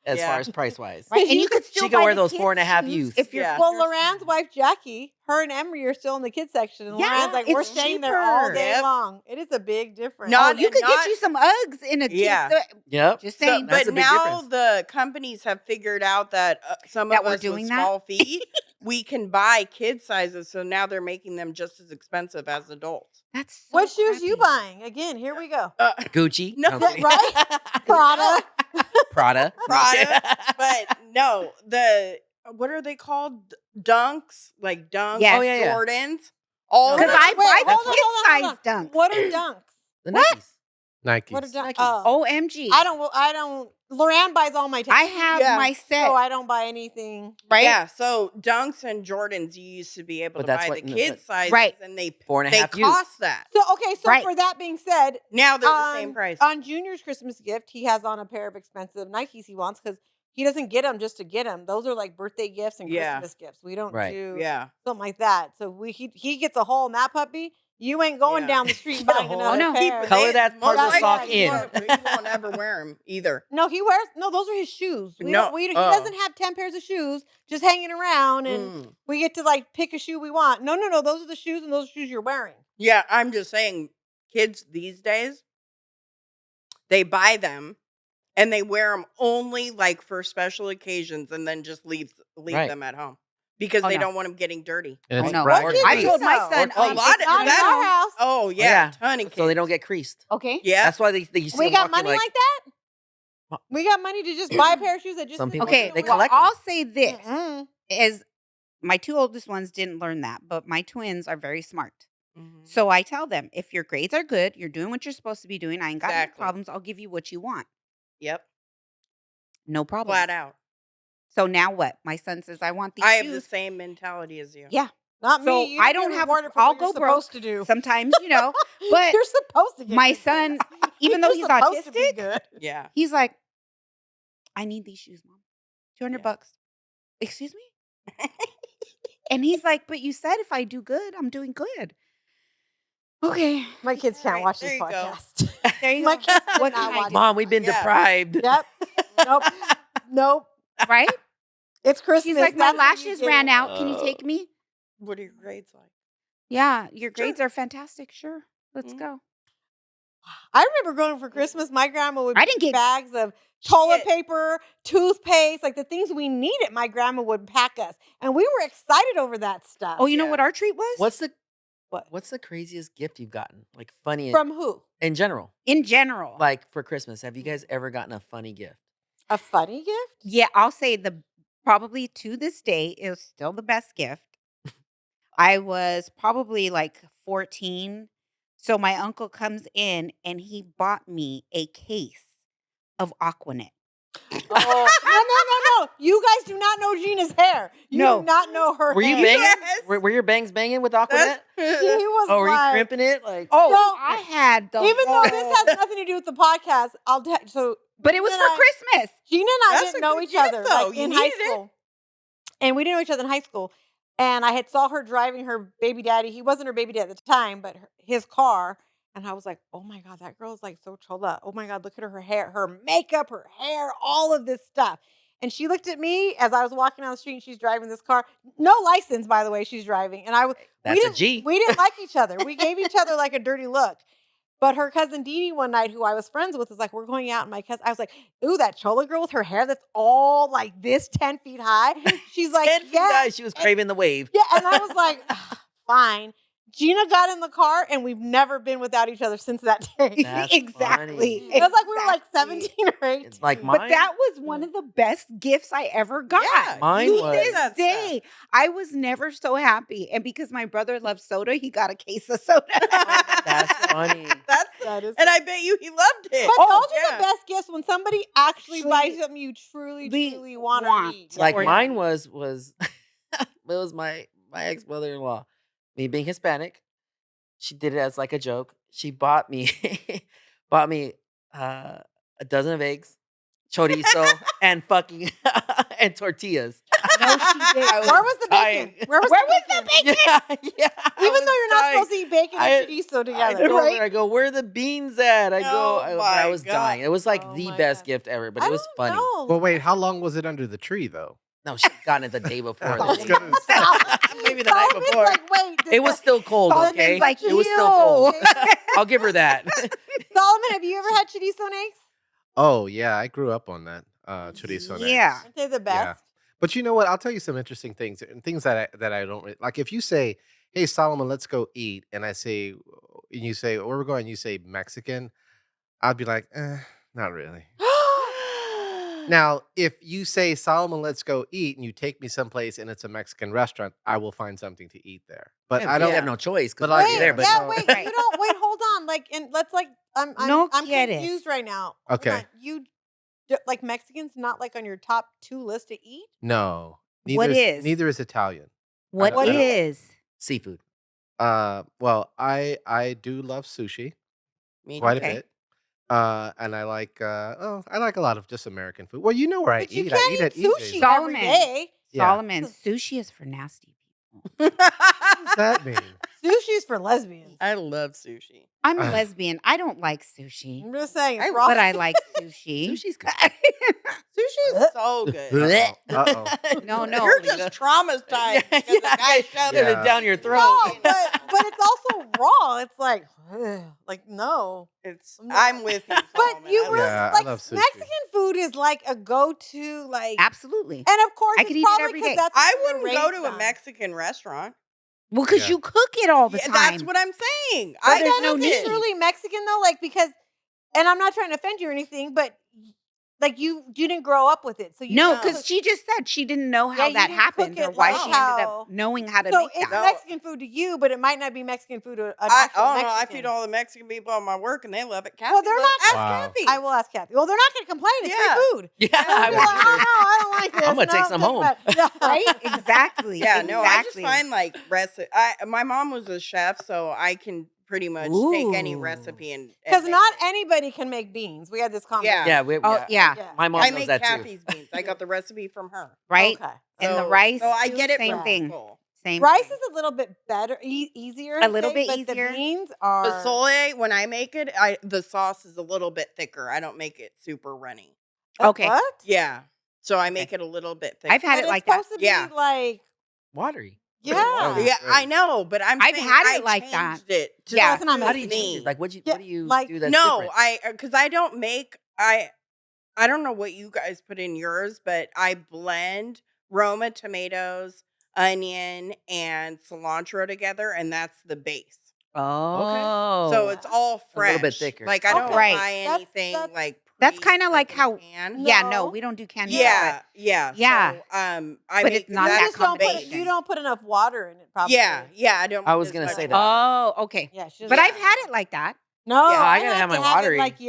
As Yeah. far as price wise. Right? And you could still She can buy wear the those kids' 4.5 shoes U's. if you're. Yeah. Well, you're Loran's small. wife, Jackie, her and Emery are still in the kids section. And Yeah, Loran's like, we're it's staying there all cheaper. day Yep. long. It is a big difference. No, Oh, you could get you some Uggs in a Yeah. kids. Yep. Just So, saying. That's but a big now difference. the companies have figured out that some That of we're us doing with that? small feet, we can buy kid sizes. So now they're making them just as expensive as adults. That's so What shoes you crappy. buying? Again, here we go. Gucci. No, I'm Yeah, kidding. right? Prada. Prada. Prada, but no, what are they called? Dunks, like Dunks, Yes. Oh, yeah. Jordans. All Because those- I buy the hold on, kid hold on, hold size dunks. What are dunks? The What? Nikes. Nikes. What are dunks? Nikes. Oh. OMG. I don't. Loran buys all my I takes, have Yeah. my set. so I don't buy anything. right? Yeah, so Dunks and Jordans, you used to be able But to that's buy what- the kid but- sizes, Right. and they 4.5 U's. cost that. So okay, so Right. for that being said, Now they're the same price. On Junior's Christmas gift, he has on a pair of expensive Nikes he wants because he doesn't get them just to get them. Those are like birthday gifts and Yeah. Christmas gifts. We don't Right. do Yeah. something like that. So he gets a hole in that puppy. You ain't going Yeah. down the street Get a buying hole. another Oh, no. pair. Color that part most of the sock likely in. He won't ever wear them either. No, he wears no. Those are his shoes. We No, don't. He oh. doesn't have 10 pairs of shoes just hanging around, and we get to like pick a shoe we want. No. Those are the shoes, and those are shoes you're wearing. Yeah, I'm just saying, kids these days, they buy them and they wear them only like for special occasions, and then just leave Right. them at home because Oh, they no. don't want them getting dirty. And it's no. bright Or and I grease. told my So, son, a lot it's of Not in that's- our house. Oh yeah, Yeah. ton of kids. So they don't get creased. okay. Yeah, That's why they you see We them got walking money like that. We got money to just buy a pair of shoes that just Some people- Okay. They well, collect 'em. I'll say this Mm-mm. is my two oldest ones didn't learn that, but my twins are very smart. Mhm. So I tell them, if your grades are good, you're doing what you're supposed to be doing. I ain't got any Exactly. problems. I'll give you what you want. Yep, No problem. flat out. So now what? My son says, I want these I have the shoes. same mentality as you. Yeah. Not So me. You I get don't have. rewarded for I'll what you're go broke. supposed to do. Sometimes, but you're supposed to get my good son, grades. even though You're he's supposed to be autistic, good. Yeah. he's like, I need these shoes, Mom. $200 Yeah. bucks. Excuse me? And he's like, but you said if I do good, I'm doing good. Okay. My kids can't Alright, watch there this you go. podcast. There you My go. kids did What not can I watch do? Mom, we've been Yeah. deprived. Yep. Nope. Right? It's Christmas. She's like, my That's what you lashes get. ran out. Can you take me? What are your grades like? Yeah, your Sure. grades are fantastic. Sure. Let's Mhm. go. I remember growing up for Christmas, my grandma would I bring didn't get bags of toilet Shit. paper, toothpaste, like the things we needed, my grandma would pack us. And we were excited over that stuff. Oh, you know Yeah. what our treat was? What? What's the craziest gift you've gotten? Like funny From who? in general. In general. Like for Christmas, have you guys ever gotten a funny gift? A funny gift? Yeah, I'll say probably to this day, it was still the best gift. I was probably like 14. So my uncle comes in and he bought me a case of Aquanet. Oh, no. You guys do not know Gina's hair. You No. do not know her Were you hair. banging? Yes. Were your bangs banging with Aquanet? She was Oh, were you like, crimping it? Like, Oh, So, I had the even though this whole- has nothing to do with the podcast, But it was Gina and for Christmas. Gina and I That's didn't a know good each gift, other though. like You in high needed it. school. And we didn't know each other in high school. And I had saw her driving her baby daddy. He wasn't her baby dad at the time, but his car. And I was like, oh my God, that girl is like so chola. Oh my God, look at her hair, her makeup, her hair, all of this stuff. And she looked at me as I was walking down the street and she's driving this car. No license, by the way, she's driving. And that's a G. we didn't like each other. We gave each other like a dirty look. But her cousin Dee Dee one night, who I was friends with, was like, we're going out. And my cousin, I was like, ooh, that chola girl with her hair that's all like this 10 feet high. She's like, 10 feet yeah. high, she was craving the wave. Yeah. And I was like, "Ugh, fine. Gina got in the car and we've never been without each other since that day. That's Exactly. funny. It was like we were like Exactly. 17 or 18. It's like But mine. that was one of the best gifts I ever got. Yeah, Mine To was- this that day, I was never so happy. And because my brother loves soda, he got a case of soda. That's funny. That is And I bet you he loved it. But those are yeah. the best gifts when somebody actually Actually, buys something you truly want to want. eat. Like Or- mine was it was my ex mother-in-law. Me being Hispanic, she did it as like a joke. She bought me a dozen of eggs, chorizo, and fucking and tortillas. No, she didn't. I Where was the dying. bacon? Where was the bacon? Yeah, yeah. I Even though was you're not dying. supposed to eat bacon I- and chorizo I together. told right? her, I go, where are the beans at? I go, Oh I my was God. dying. It was like Oh the my best God. gift ever, but I it was don't funny. know. Well, wait, how long was it under the tree though? No, she got it the day before. I the was day gonna before. say. Maybe the night Solomon's before. like, wait. It was still cold, Solomon's okay? like, it was still cold. "Ew." I'll give her that. Solomon, have you ever had chorizo and eggs? Oh yeah, I grew up on that chorizo and Yeah. eggs. Aren't they the Yeah. best? But you know what? I'll tell you some interesting things and things that I don't like. If you say, "Hey Solomon, let's go eat," and I say, and you say, "Where we're going?" You say Mexican. I'd be like, not really. Now, if you say, Solomon, let's go eat, and you take me someplace and it's a Mexican restaurant, I will find something to eat there. But Yeah, I don't. have no choice because but we're like, already there. But yeah, no. wait. Right. You don't wait. Hold on. Like, and let's like. I'm No I'm quieres. confused right now. Hold Okay. on. Like Mexicans not like on your top 2 list to eat? No. What is? Neither is Italian. What I don't- is? seafood. Well, I do love sushi Me quite Okay. a bit. And I like I like a lot of just American food. Well, you know where I But you eat. can't I eat at eat sushi EJ's. every Solomon. day. Yeah. Solomon, sushi is for nasty people. What does that mean? Sushi's for lesbians. I love sushi. I'm a Uh. lesbian. I don't like sushi, I'm just saying. It's but I frosty. like sushi. Sushi's good. Sushi is so good. Uh-oh. No, no. You're just traumatized because the guy shoved Get Yeah. it down your throat. No, but it's also raw. It's like, no. I'm with you. But Solomon. you I really love Yeah, I like love sushi. Mexican food is like a go-to, like, Absolutely. and of course I it's could eat it probably every 'cause day. that's what I we were wouldn't go raised to a on. Mexican restaurant. Well, because Yeah. you cook it all the Yeah, time. that's what I'm saying. But I there's That no isn't need. truly Mexican though, like, because, and I'm not trying to offend you or anything, but like you didn't grow up with it, so you No, don't because cook- she just said she didn't know how Yeah, you that didn't cook happened or it why like she ended how- up knowing how to so make it's that. Mexican food to you, but it might not be Mexican food to an I actual don't know. I Mexican. feed all the Mexican people at my work, and they love it. Kathy Well, they're loves not- Ask Wow. Kathy. I will ask Kathy. Well, they're not going to complain. It's Yeah. free food. Yeah, They'll I be would like, either. oh, no, I don't like this. I'm gonna No, take some take home. that." Yeah. Right? Exactly. Yeah, no, I just exactly. find like recipe. My mom was a chef, so I can pretty much take any Ooh. recipe and Because make not it. anybody can make beans. We had this conversation. Yeah, Oh, yeah. Yeah. My mom I knows make that too. Kathy's beans. I got the recipe from her. Right? Okay. And the So- rice, So I get it same from thing. people. Same Rice thing. is a little bit better, easier. A little bit but easier. The beans are. The soy, when I make it, the sauce is a little bit thicker. I don't make it super runny. Okay. What? Yeah. So I make Okay. it a little bit thicker. I've had But it like it's that. supposed to Yeah. be like, Watery. Yeah. Yeah, I great. know, but I'm I've saying had it I like that. changed it to Yeah. That's not How do you suit change it? me. Like, what Yeah, do you like do that's No, different? because I don't make I don't know what you guys put in yours, but I blend Roma tomatoes, onion, and cilantro together, and that's the base. Okay. So Oh. it's all A little bit fresh. thicker. Like I don't Okay. Right. buy anything that's like That's kind of like like in a how can. yeah, no, no. we don't do canned goods, Yeah. but Yeah. yeah, So I but it's make not You that that's just the don't put base. you complication. don't put enough water in it, probably. Yeah, I don't I put was as gonna much say that. water. Oh, okay. Yeah, she But doesn't. I've had it like that. No, Yeah. I I gotta like have to my have water it like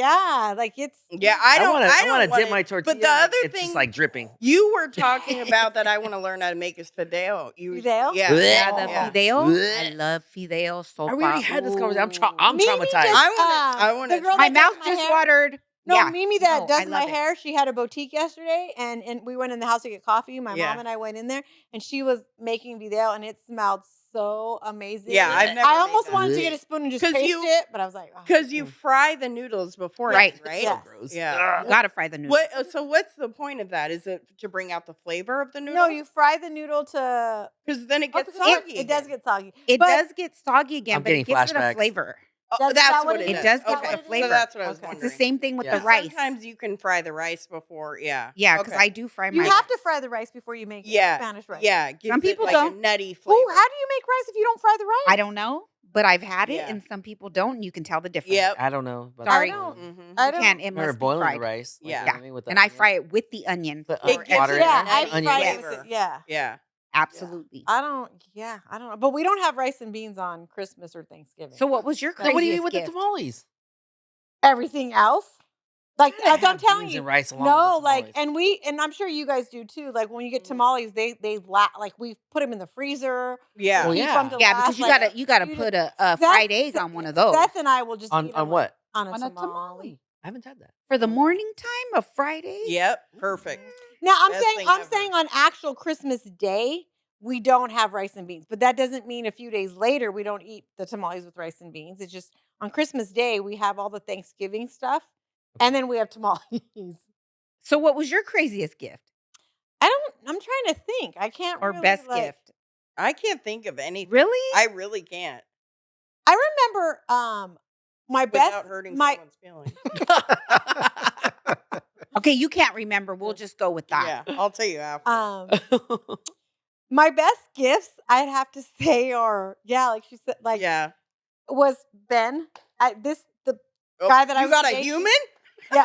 like it's Yeah, I don't I wanna want dip my it. tortilla. But the Like, other it's just thing like dripping. you were talking about that I want to learn how to make is fideo. Fideo? Yeah. Yeah, the Yeah. fideo. I Blech. love fideo We already sopa. had this conversation. Ooh. I'm Mimi traumatized. just I the wanna girl My that does mouth my just hair. watered. No, Yeah. Mimi that No, I does my love it. hair, she had a boutique yesterday and we went in the house to get coffee. My mom Yeah. and I went in there and she was making video and it smelled so amazing. Yeah, I've Blech. never I made almost that. wanted to get a Blech. spoon and just 'Cause taste you it, but I was like, oh. Because you fry the noodles beforehand, Right. It's right? so Yes. gross. Yeah. Ugh. You gotta fry the noodles. What? So what's the point of that? Is it to bring out the flavor of the No, noodle? you fry the noodle to Because then it that's gets a good point. soggy. It does again. get soggy. It But does get soggy again, I'm but it getting gives it a flashbacks. flavor. is That's that what what it it It does. is? does Is that give Okay, it a what it is? so flavor. that's what I was Okay. It's the wondering. same thing with the Yeah. rice. Sometimes you can fry the rice before. Yeah. Yeah, because Okay. I do fry You my have to fry the rice before you make Yeah. Spanish rice. Yeah. It gives Some it people like a don't. nutty Ooh, flavor. how do you make rice if you don't fry the rice? I don't know, but I've had it, Yeah. and some people don't. And you can tell the difference. Yep. I don't know. About Sorry. I that don't. boiling. Mm-hmm. I You don't. can't. It Remember must be boiling the fried. rice? Like, Yeah. you know what I mean? With the And I onion? fry it with the onion. Put before It gives water it in Yeah, there, a I nutty onion. fried it Yes, with flavor. it. Yeah. Yeah. absolutely. I don't. Yeah, I don't know. But we don't have rice and beans on Christmas or Thanksgiving. So, what was your So what do you eat craziest with the gift? tamales? Everything else, like Gotta as I'm have telling beans you, and rice along no, with the like, tamales. and I'm sure you guys do too. Like when you get Mhm. tamales, like we put them in the freezer. We Yeah. Well, keep them to yeah. Yeah, because last. you Like gotta you just put a Seth, fried egg on one of those Seth and I will just eat On them what? on a on a tamale. tamale I haven't had that. for the Mm. morning time. A fried egg. Yep. Perfect. Now Best thing I'm ever. saying on actual Christmas Day we don't have rice and beans, but that doesn't mean a few days later we don't eat the tamales with rice and beans. It's just on Christmas Day we have all the Thanksgiving stuff, and then we have tamales. So, what was your craziest gift I don't. I'm trying to think. I can't or really best like. gift? I can't think of anything. Really? I really can't. I remember my best Without hurting my someone's feelings. Okay, you can't remember. We'll just go with that. Yeah. I'll tell you after. my best gifts I'd have to say are like she said yeah. was Ben. The Oh, guy that I you was got a engaged to. human? Yeah.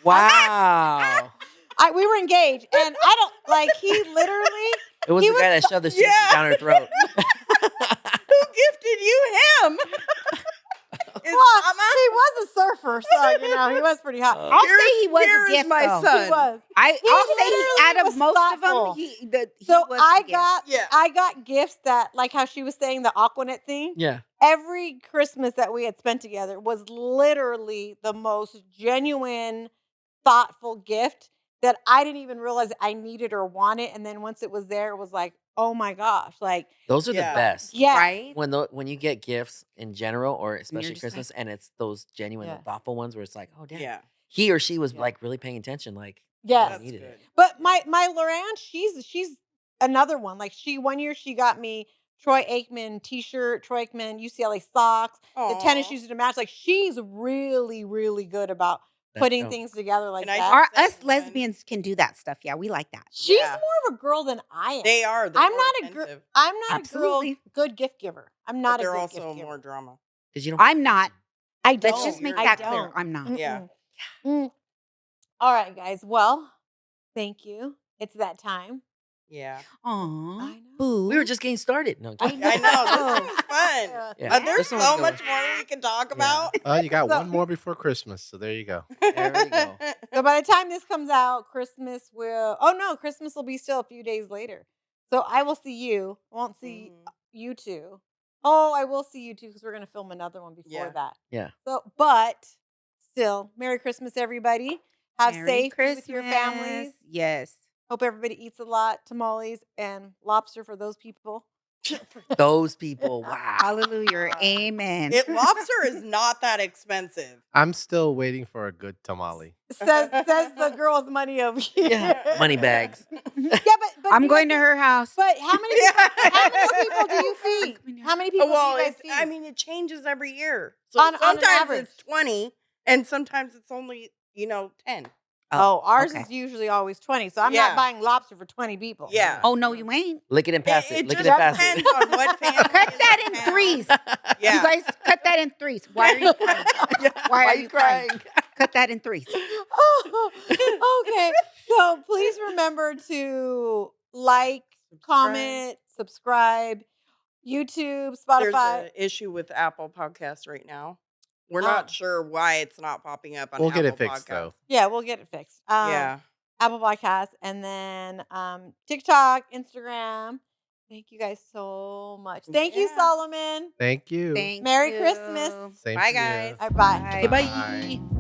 Wow. We were engaged, and I don't like. He literally. It was He the was guy that shoved the sushi Yeah. down her throat. Who gifted you him? Is Well, Mama? he was a surfer, so he was pretty hot. Uh, I'll say he was Here a is gift. my though. son. He was. I'll He say literally out of was most thoughtful. of them, he So was I the gift. got Yeah. I got gifts that, like how she was saying the Aquanet thing. yeah. Every Christmas that we had spent together was literally the most genuine, thoughtful gift that I didn't even realize I needed or wanted. And then once it was there, it was like, oh my gosh, like Those are the Yeah. best. yes, Right? When you get gifts in general, or you're especially just like- Christmas, and it's those genuine, Yes. thoughtful ones where it's like, oh damn, Yeah. he or she was Yeah. like really paying attention, like Yes. I That's needed good. it. But my Loran, she's another one. Like one year she got me Troy Aikman t-shirt, Troy Aikman UCLA socks, the tennis Aw. shoes to match. Like she's really, really good about That's putting dope. things together like Can I that. just say Us one? lesbians can do that stuff. Yeah, we like that. She's Yeah. more of a girl than I am. They are. They're I'm more not a girl. attentive, I'm not Absolutely. a girl good gift giver. I'm but not a they're good also gift giver. more drama. Because you don't. I'm not. I don't. Let's just make you're that I clear. don't. I'm not. Yeah. Mm. All right, guys. Well, thank you. It's that time. Yeah. Aw, I know. boo. We were just getting started. No, I I know. know. This is fun. Yeah. There's This one's so going. much more we can talk Yeah. about. You got So- one more before Christmas, so there you go. There we go. So by the time this comes out, Christmas will. Oh no, Christmas will be still a few days later. So I will see you. Won't see Mhm. you two. Oh, I will see you two because we're gonna film another one before Yeah. that. Yeah. So, but still, Merry Christmas, everybody. Have Merry safe Christmas with your families. Yes. Hope everybody eats a lot, tamales and lobster for those people. Those people, wow. Hallelujah. Amen. Lobster is not that expensive. I'm still waiting for a good tamale. says the girl with money over here. Yeah, money bags. Yeah, but I'm here's going to the- her house. But how many people do you feed? How many people do Well, you guys feed? I mean, it changes every year. So On an sometimes average. it's 20, and sometimes it's only 10. Oh, ours okay. is usually always 20. So I'm Yeah. not buying lobster for 20 people. Yeah. Oh, no, you ain't. Lick it and pass it. It Lick it just and pass depends it. on what family. Cut is that in town. threes. Yeah. You guys cut that in threes. Why are you crying? Why are you crying? Cut that in threes. Okay. So please remember to like, comment, subscribe, YouTube, There's Spotify. an issue with Apple Podcasts right now. We're not sure why it's not popping up on We'll Apple get it fixed Podcasts. though. Yeah, we'll get it fixed. Yeah. Apple Podcasts, and then TikTok, Instagram. Thank you guys so much. Thank you, Yeah. Solomon. Thank you. Thank Merry you. Christmas. Same Bye, to you. guys. All right, bye. Okay, Bye. bye.